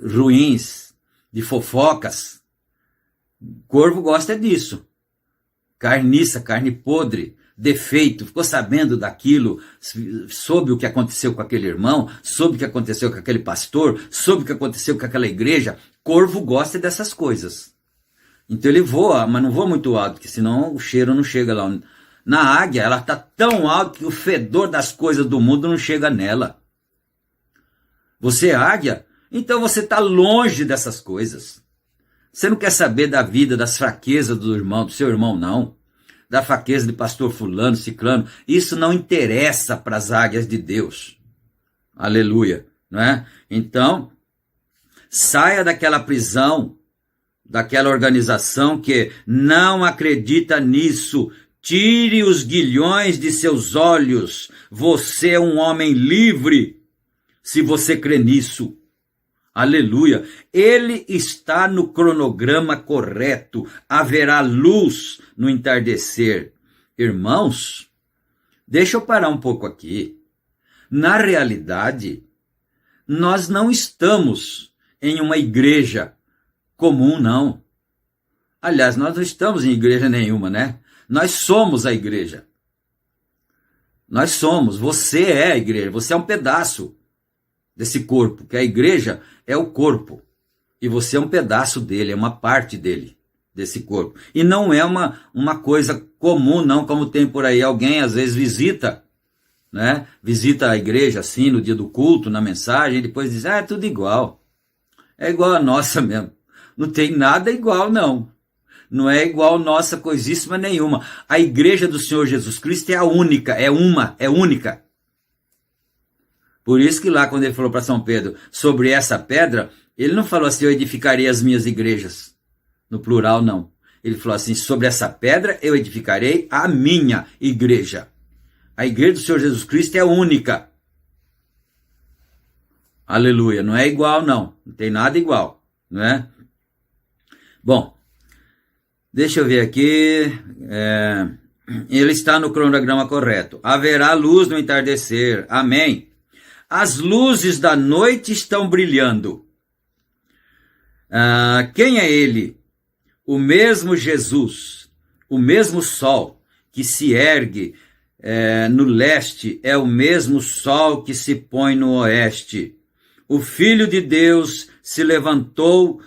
ruins, de fofocas. Corvo gosta disso. Carniça, carne podre, defeito, ficou sabendo daquilo, soube o que aconteceu com aquele irmão, soube o que aconteceu com aquele pastor, soube o que aconteceu com aquela igreja. Corvo gosta dessas coisas. Então ele voa, mas não voa muito alto, porque senão o cheiro não chega lá. Na águia, ela está tão alta que o fedor das coisas do mundo não chega nela. Você é águia? Então você está longe dessas coisas. Você não quer saber da vida, das fraquezas do seu irmão, não. Da fraqueza de pastor fulano, ciclano. Isso não interessa para as águias de Deus. Aleluia. Não é? Então, saia daquela prisão, daquela organização que não acredita nisso. Tire os guilhões de seus olhos. Você é um homem livre. se você crê nisso. Aleluia. Ele está no cronograma correto. Haverá luz no entardecer. Irmãos, deixa eu parar um pouco aqui. Na realidade, nós não estamos em uma igreja comum, não. Aliás, nós não estamos em igreja nenhuma, né? Nós somos a igreja. Nós somos. Você é a igreja. Você é um pedaço desse corpo, que a igreja é o corpo. E você é um pedaço dele, é uma parte dele, desse corpo. E não é uma coisa comum, não, como tem por aí. Alguém às vezes visita, né? Visita a igreja assim, no dia do culto, na mensagem, e depois diz, é tudo igual. É igual a nossa mesmo. Não tem nada igual, não. Não é igual nossa coisíssima nenhuma. A igreja do Senhor Jesus Cristo é a única, é única. Por isso que lá, quando ele falou para São Pedro sobre essa pedra, ele não falou assim, eu edificarei as minhas igrejas. No plural, não. Ele falou assim, sobre essa pedra eu edificarei a minha igreja. A igreja do Senhor Jesus Cristo é única. Aleluia. Não é igual, não. Não tem nada igual, não é? Bom, deixa eu ver aqui. Ele está no cronograma correto. Haverá luz no entardecer. Amém. As luzes da noite estão brilhando. Quem é ele? O mesmo Jesus, o mesmo sol que se ergue no leste, é o mesmo sol que se põe no oeste. O Filho de Deus se levantou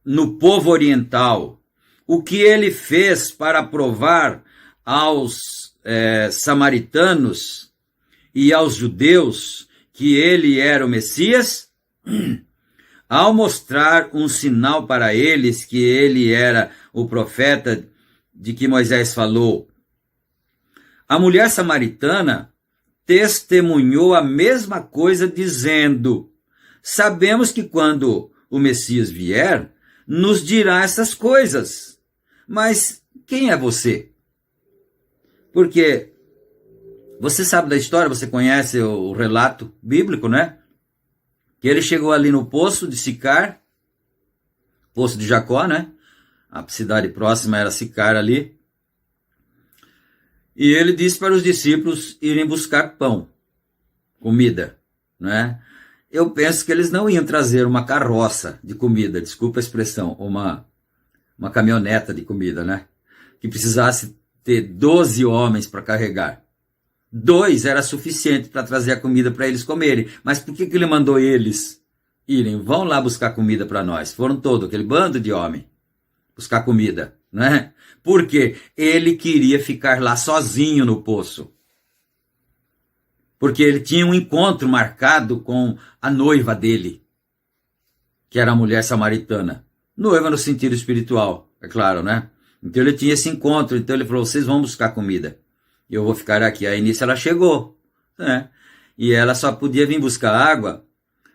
no povo oriental. O que ele fez para provar aos samaritanos e aos judeus que ele era o Messias, ao mostrar um sinal para eles que ele era o profeta de que Moisés falou. A mulher samaritana testemunhou a mesma coisa dizendo, sabemos que quando o Messias vier, nos dirá essas coisas. Mas quem é você? Porque você sabe da história, você conhece o relato bíblico, né? Que ele chegou ali no poço de Sicar, poço de Jacó, né? A cidade próxima era Sicar ali. E ele disse para os discípulos irem buscar pão, comida, né? Eu penso que eles não iam trazer uma carroça de comida, desculpa a expressão, uma caminhoneta de comida, né? Que precisasse ter 12 homens para carregar. 2 era suficiente para trazer a comida para eles comerem. Mas por que ele mandou eles irem? Vão lá buscar comida para nós. Foram todos, aquele bando de homem, buscar comida, né? Porque ele queria ficar lá sozinho no poço. Porque ele tinha um encontro marcado com a noiva dele, que era a mulher samaritana. Noiva no sentido espiritual, é claro, né? Então ele tinha esse encontro, então ele falou, vocês vão buscar comida. Eu vou ficar aqui. Aí nisso ela chegou, né? E ela só podia vir buscar água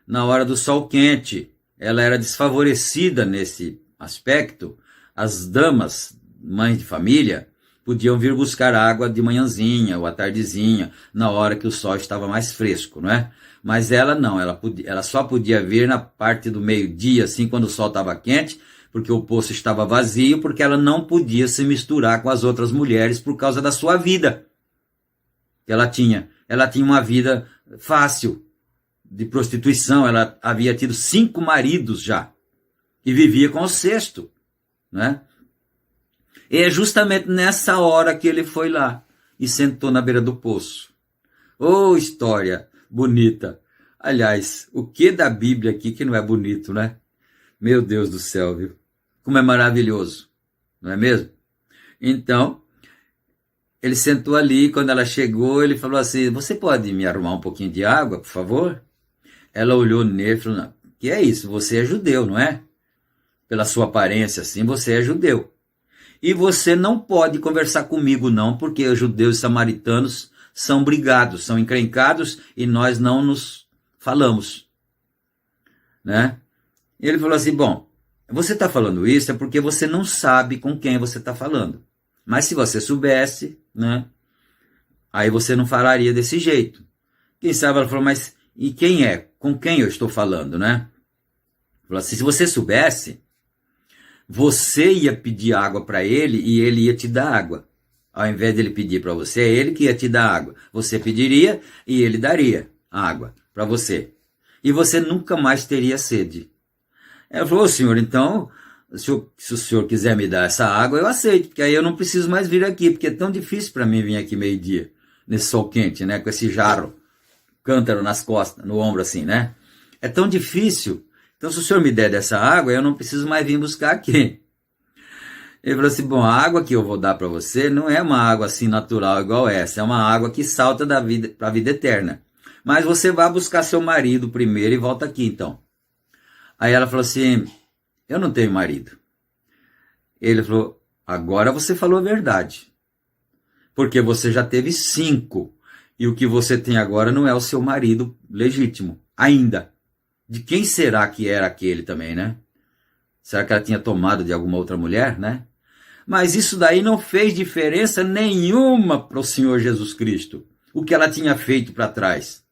na hora do sol quente. Ela era desfavorecida nesse aspecto. As damas, mães de família, podiam vir buscar água de manhãzinha ou à tardezinha, na hora que o sol estava mais fresco, não é? Mas ela não, ela só podia vir na parte do meio-dia, assim, quando o sol estava quente, porque o poço estava vazio, porque ela não podia se misturar com as outras mulheres por causa da sua vida. Ela tinha uma vida fácil de prostituição, ela havia tido 5 maridos já, e vivia com o 6º, né? E é justamente nessa hora que ele foi lá e sentou na beira do poço. Oh, história bonita! Aliás, o que da Bíblia aqui que não é bonito, né? Meu Deus do céu, viu? Como é maravilhoso, não é mesmo? Então, ele sentou ali e quando ela chegou, ele falou assim, você pode me arrumar um pouquinho de água, por favor? Ela olhou nele e falou, não, que é isso? Você é judeu, não é? Pela sua aparência assim, você é judeu. E você não pode conversar comigo não, porque os judeus e samaritanos são brigados, são encrencados e nós não nos falamos, né? E ele falou assim, bom, você está falando isso é porque você não sabe com quem você está falando. Mas se você soubesse, né, aí você não falaria desse jeito. Quem sabe ela falou, mas E quem é? Com quem eu estou falando, né? Falou assim, se você soubesse, você ia pedir água para ele e ele ia te dar água. Ao invés de ele pedir para você, é ele que ia te dar água. Você pediria e ele daria água para você. E você nunca mais teria sede. Ela falou, senhor, então, se o senhor quiser me dar essa água, eu aceito, porque aí eu não preciso mais vir aqui, porque é tão difícil para mim vir aqui meio-dia, nesse sol quente, né, com esse jarro, cântaro nas costas, no ombro assim, né? É tão difícil. Então, se o senhor me der dessa água, eu não preciso mais vir buscar aqui. Ele falou assim, bom, a água que eu vou dar para você não é uma água assim natural igual essa, é uma água que salta da vida para a vida eterna. Mas você vai buscar seu marido primeiro e volta aqui, então. Aí ela falou assim, eu não tenho marido. Ele falou, agora você falou a verdade. Porque você já teve 5. E o que você tem agora não é o seu marido legítimo, ainda. De quem será que era aquele também, né? Será que ela tinha tomado de alguma outra mulher, né? Mas isso daí não fez diferença nenhuma para o Senhor Jesus Cristo. O que ela tinha feito para trás.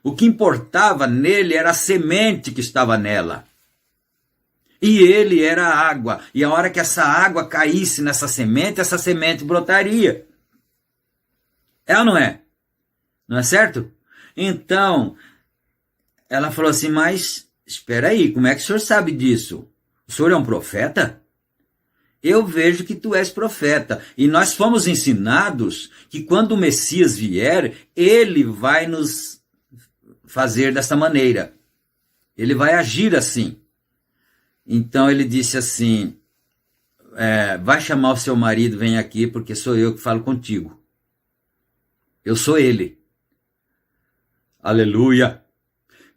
O que importava nele era a semente que estava nela. E ele era a água. E a hora que essa água caísse nessa semente, essa semente brotaria. É ou não é? Não é certo? Então, ela falou assim, mas espera aí, como é que o senhor sabe disso? O senhor é um profeta? Eu vejo que tu és profeta. E nós fomos ensinados que quando o Messias vier, ele vai nos fazer dessa maneira. Ele vai agir assim. Então ele disse assim, vai chamar o seu marido, vem aqui, porque sou eu que falo contigo. Eu sou ele. Aleluia.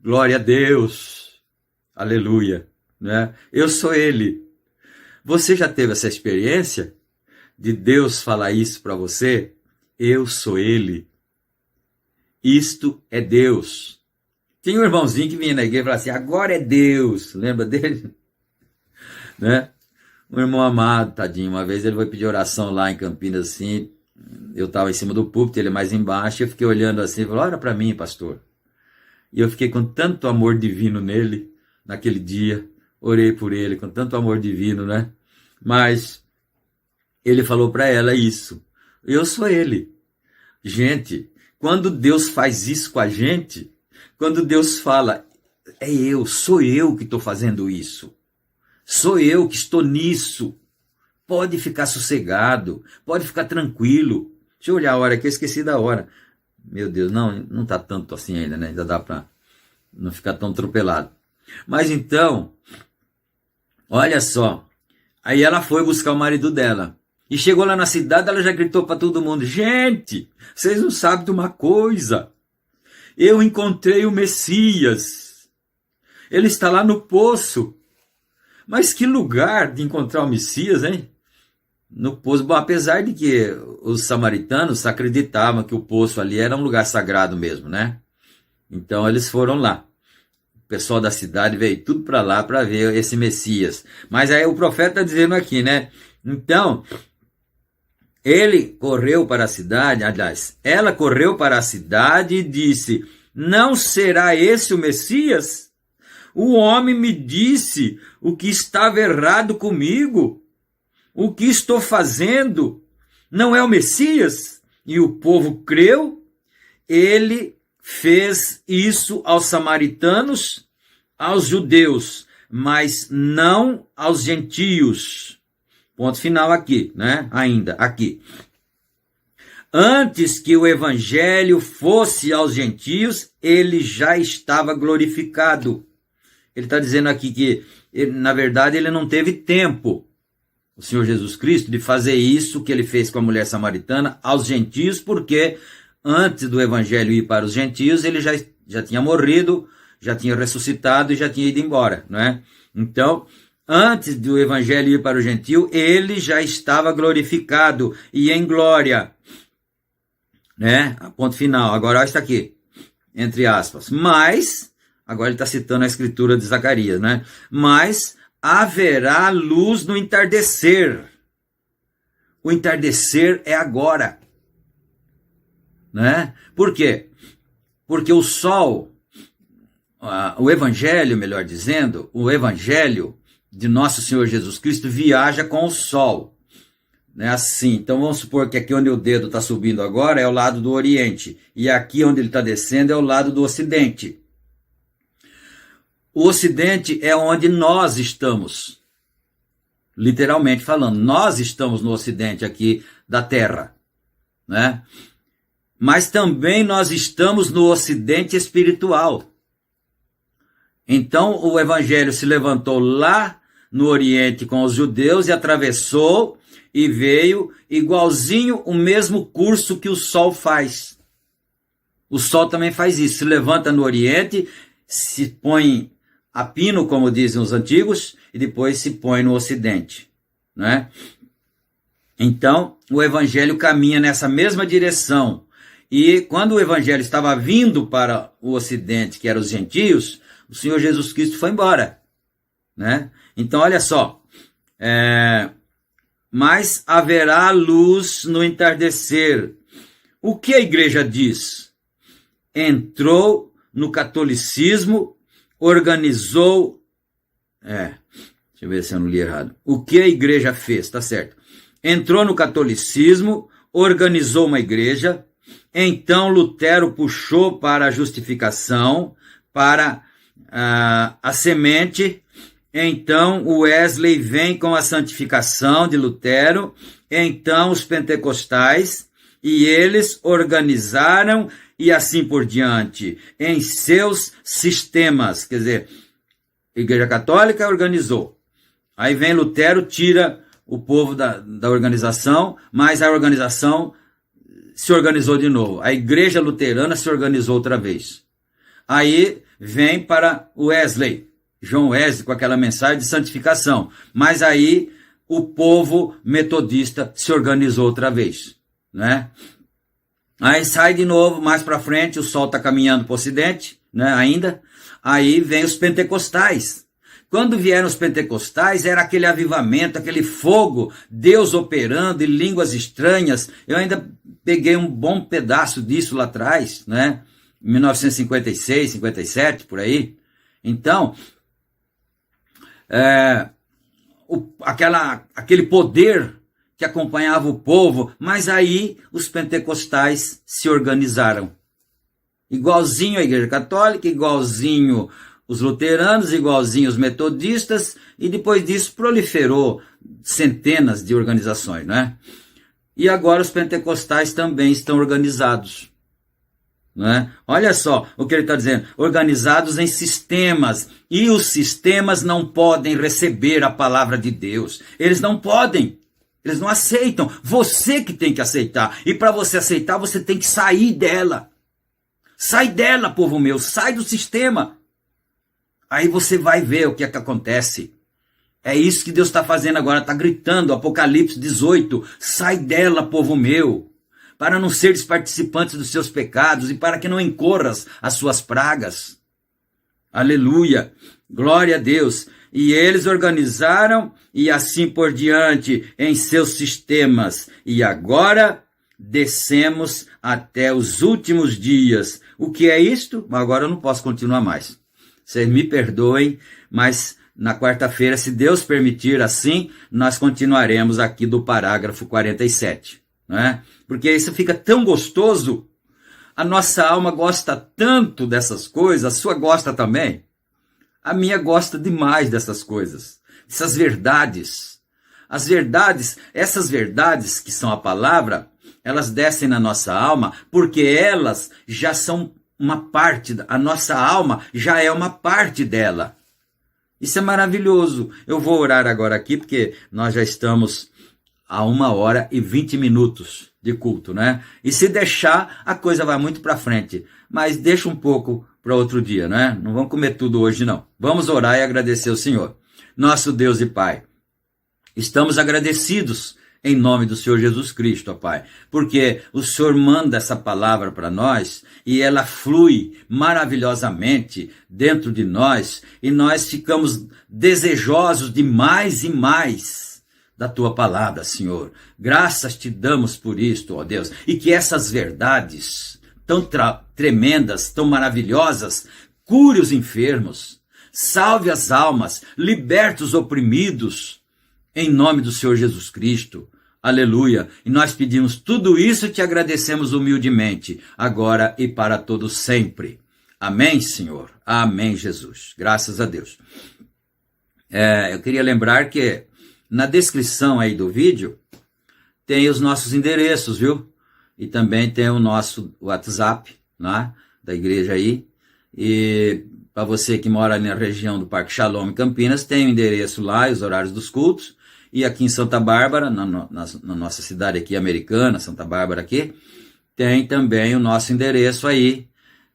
Glória a Deus. Aleluia. Né? Eu sou ele. Você já teve essa experiência de Deus falar isso para você? Eu sou ele. Isto é Deus. Tem um irmãozinho que vinha na igreja e falava assim, agora é Deus. Lembra dele? Né? Um irmão amado, tadinho. Uma vez ele foi pedir oração lá em Campinas, assim. Eu estava em cima do púlpito, ele mais embaixo. Eu fiquei olhando assim e falei, ora para mim, pastor. E eu fiquei com tanto amor divino nele, naquele dia. Orei por ele com tanto amor divino, né? Mas ele falou para ela isso. Eu sou ele. Gente, quando Deus faz isso com a gente, quando Deus fala, sou eu que estou fazendo isso. Sou eu que estou nisso. Pode ficar sossegado, pode ficar tranquilo. Deixa eu olhar a hora aqui, eu esqueci da hora. Meu Deus, não está tanto assim ainda, né? Ainda dá para não ficar tão atropelado. Mas então, olha só. Aí ela foi buscar o marido dela. E chegou lá na cidade, ela já gritou para todo mundo, gente, vocês não sabem de uma coisa. Eu encontrei o Messias. Ele está lá no poço. Mas que lugar de encontrar o Messias, hein? No poço. Bom, apesar de que os samaritanos acreditavam que o poço ali era um lugar sagrado mesmo, né? Então eles foram lá. O pessoal da cidade veio tudo para lá para ver esse Messias. Mas aí o profeta está dizendo aqui, né? Então, ele correu para a cidade, aliás, ela correu para a cidade e disse, não será esse o Messias? O homem me disse o que estava errado comigo. O que estou fazendo não é o Messias? E o povo creu. Ele fez isso aos samaritanos, aos judeus, mas não aos gentios. Ponto final aqui, né? Ainda aqui. Antes que o evangelho fosse aos gentios, ele já estava glorificado. Ele está dizendo aqui que, na verdade, ele não teve tempo, o Senhor Jesus Cristo, de fazer isso que ele fez com a mulher samaritana aos gentios, porque antes do evangelho ir para os gentios, ele já tinha morrido, já tinha ressuscitado e já tinha ido embora, não é? Então, antes do evangelho ir para o gentio, ele já estava glorificado e em glória, né? Ponto final. Agora está aqui, entre aspas. Mas, agora ele está citando a escritura de Zacarias, né? Mas haverá luz no entardecer. O entardecer é agora, né? Por quê? Porque o sol, o evangelho, melhor dizendo, o evangelho de nosso Senhor Jesus Cristo viaja com o sol. Né? Assim, então vamos supor que aqui onde o dedo está subindo agora é o lado do Oriente, e aqui onde ele está descendo é o lado do Ocidente. O Ocidente é onde nós estamos, literalmente falando, nós estamos no Ocidente aqui da Terra, né? Mas também nós estamos no Ocidente espiritual. Então o Evangelho se levantou lá no Oriente com os judeus e atravessou e veio igualzinho o mesmo curso que o Sol faz. O Sol também faz isso, se levanta no Oriente, se põe a pino, como dizem os antigos, e depois se põe no Ocidente, né? Então, o Evangelho caminha nessa mesma direção. E quando o Evangelho estava vindo para o Ocidente, que eram os gentios, o Senhor Jesus Cristo foi embora, né? Então, olha só, mas haverá luz no entardecer. O que a igreja diz? Entrou no catolicismo, organizou... deixa eu ver se eu não li errado. O que a igreja fez, tá certo. Entrou no catolicismo, organizou uma igreja, então Lutero puxou para a justificação, para a semente, então o Wesley vem com a santificação de Lutero, então os pentecostais, e eles organizaram e assim por diante, em seus sistemas, quer dizer, a Igreja Católica organizou, aí vem Lutero, tira o povo da organização, mas a organização se organizou de novo, a Igreja Luterana se organizou outra vez, aí vem para Wesley, João Wesley com aquela mensagem de santificação, mas aí o povo metodista se organizou outra vez, né? Aí sai de novo, mais para frente, o sol está caminhando para o ocidente, né, ainda, aí vem os pentecostais. Quando vieram os pentecostais, era aquele avivamento, aquele fogo, Deus operando em línguas estranhas. Eu ainda peguei um bom pedaço disso lá atrás, né, em 1956, 57, por aí. Então, aquele poder que acompanhava o povo, mas aí os pentecostais se organizaram. Igualzinho a Igreja Católica, igualzinho os luteranos, igualzinho os metodistas, e depois disso proliferou centenas de organizações, né? E agora os pentecostais também estão organizados, né? Olha só o que ele está dizendo, organizados em sistemas, e os sistemas não podem receber a palavra de Deus, eles não podem. Eles não aceitam, você que tem que aceitar. E para você aceitar, você tem que sair dela. Sai dela, povo meu, sai do sistema. Aí você vai ver o que é que acontece. É isso que Deus está fazendo agora, está gritando, Apocalipse 18. Sai dela, povo meu, para não seres participantes dos seus pecados e para que não incorras as suas pragas. Aleluia, glória a Deus. E eles organizaram e assim por diante em seus sistemas. E agora descemos até os últimos dias. O que é isto? Agora eu não posso continuar mais. Vocês me perdoem, mas na quarta-feira, se Deus permitir assim, nós continuaremos aqui do parágrafo 47. Né? Porque isso fica tão gostoso. A nossa alma gosta tanto dessas coisas, a sua gosta também. A minha gosta demais dessas coisas, essas verdades. As verdades, essas verdades que são a palavra, elas descem na nossa alma, porque elas já são uma parte, a nossa alma já é uma parte dela. Isso é maravilhoso. Eu vou orar agora aqui, porque nós já estamos a 1h20 de culto, né? E se deixar, a coisa vai muito para frente. Mas deixa um pouco para outro dia, né? Não vamos comer tudo hoje, não. Vamos orar e agradecer ao Senhor. Nosso Deus e Pai, estamos agradecidos em nome do Senhor Jesus Cristo, ó Pai, porque o Senhor manda essa palavra para nós e ela flui maravilhosamente dentro de nós e nós ficamos desejosos de mais e mais da Tua palavra, Senhor. Graças te damos por isto, ó Deus, e que essas verdades tão tremendas, tão maravilhosas, cure os enfermos, salve as almas, liberte os oprimidos, em nome do Senhor Jesus Cristo. Aleluia. E nós pedimos tudo isso e te agradecemos humildemente, agora e para todos sempre. Amém, Senhor. Amém, Jesus. Graças a Deus. Eu queria lembrar que na descrição aí do vídeo tem os nossos endereços, viu? E também tem o nosso WhatsApp, né, da igreja aí. E para você que mora ali na região do Parque Shalom, em Campinas, tem o endereço lá e os horários dos cultos. E aqui em Santa Bárbara, na nossa cidade aqui americana, Santa Bárbara aqui, tem também o nosso endereço aí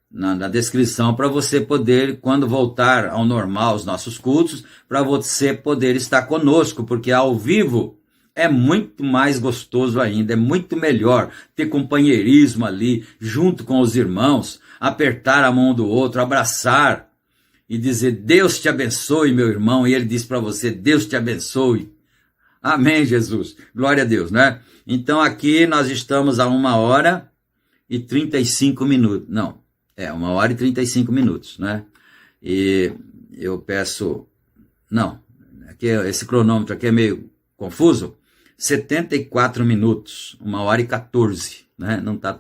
na descrição para você poder, quando voltar ao normal os nossos cultos, para você poder estar conosco, porque ao vivo é muito mais gostoso ainda, é muito melhor ter companheirismo ali, junto com os irmãos, apertar a mão do outro, abraçar e dizer, Deus te abençoe, meu irmão, e ele diz para você, Deus te abençoe. Amém, Jesus. Glória a Deus, né? Então aqui nós estamos a 1h35. Não, 1h35, né? E eu peço... Não, aqui, esse cronômetro aqui é meio confuso. 74 minutos, 1h14, né? Não está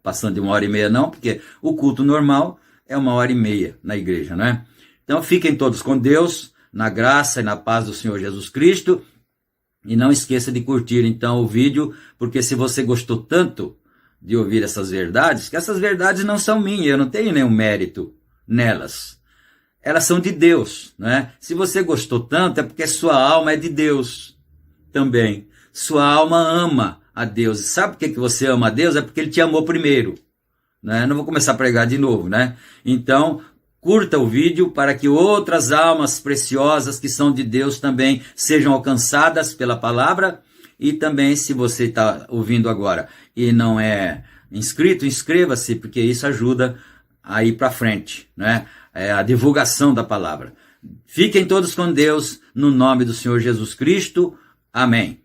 passando de 1h30 não, porque o culto normal é 1h30 na igreja, né? Então fiquem todos com Deus, na graça e na paz do Senhor Jesus Cristo. E não esqueça de curtir então o vídeo, porque se você gostou tanto de ouvir essas verdades, que essas verdades não são minhas, eu não tenho nenhum mérito nelas. Elas são de Deus, né? Se você gostou tanto é porque sua alma é de Deus também. Sua alma ama a Deus. E sabe por que você ama a Deus? É porque Ele te amou primeiro, né? Não vou começar a pregar de novo, né? Então, curta o vídeo para que outras almas preciosas que são de Deus também sejam alcançadas pela palavra. E também, se você está ouvindo agora e não é inscrito, inscreva-se, porque isso ajuda a ir para frente, né? É a divulgação da palavra. Fiquem todos com Deus, no nome do Senhor Jesus Cristo. Amém.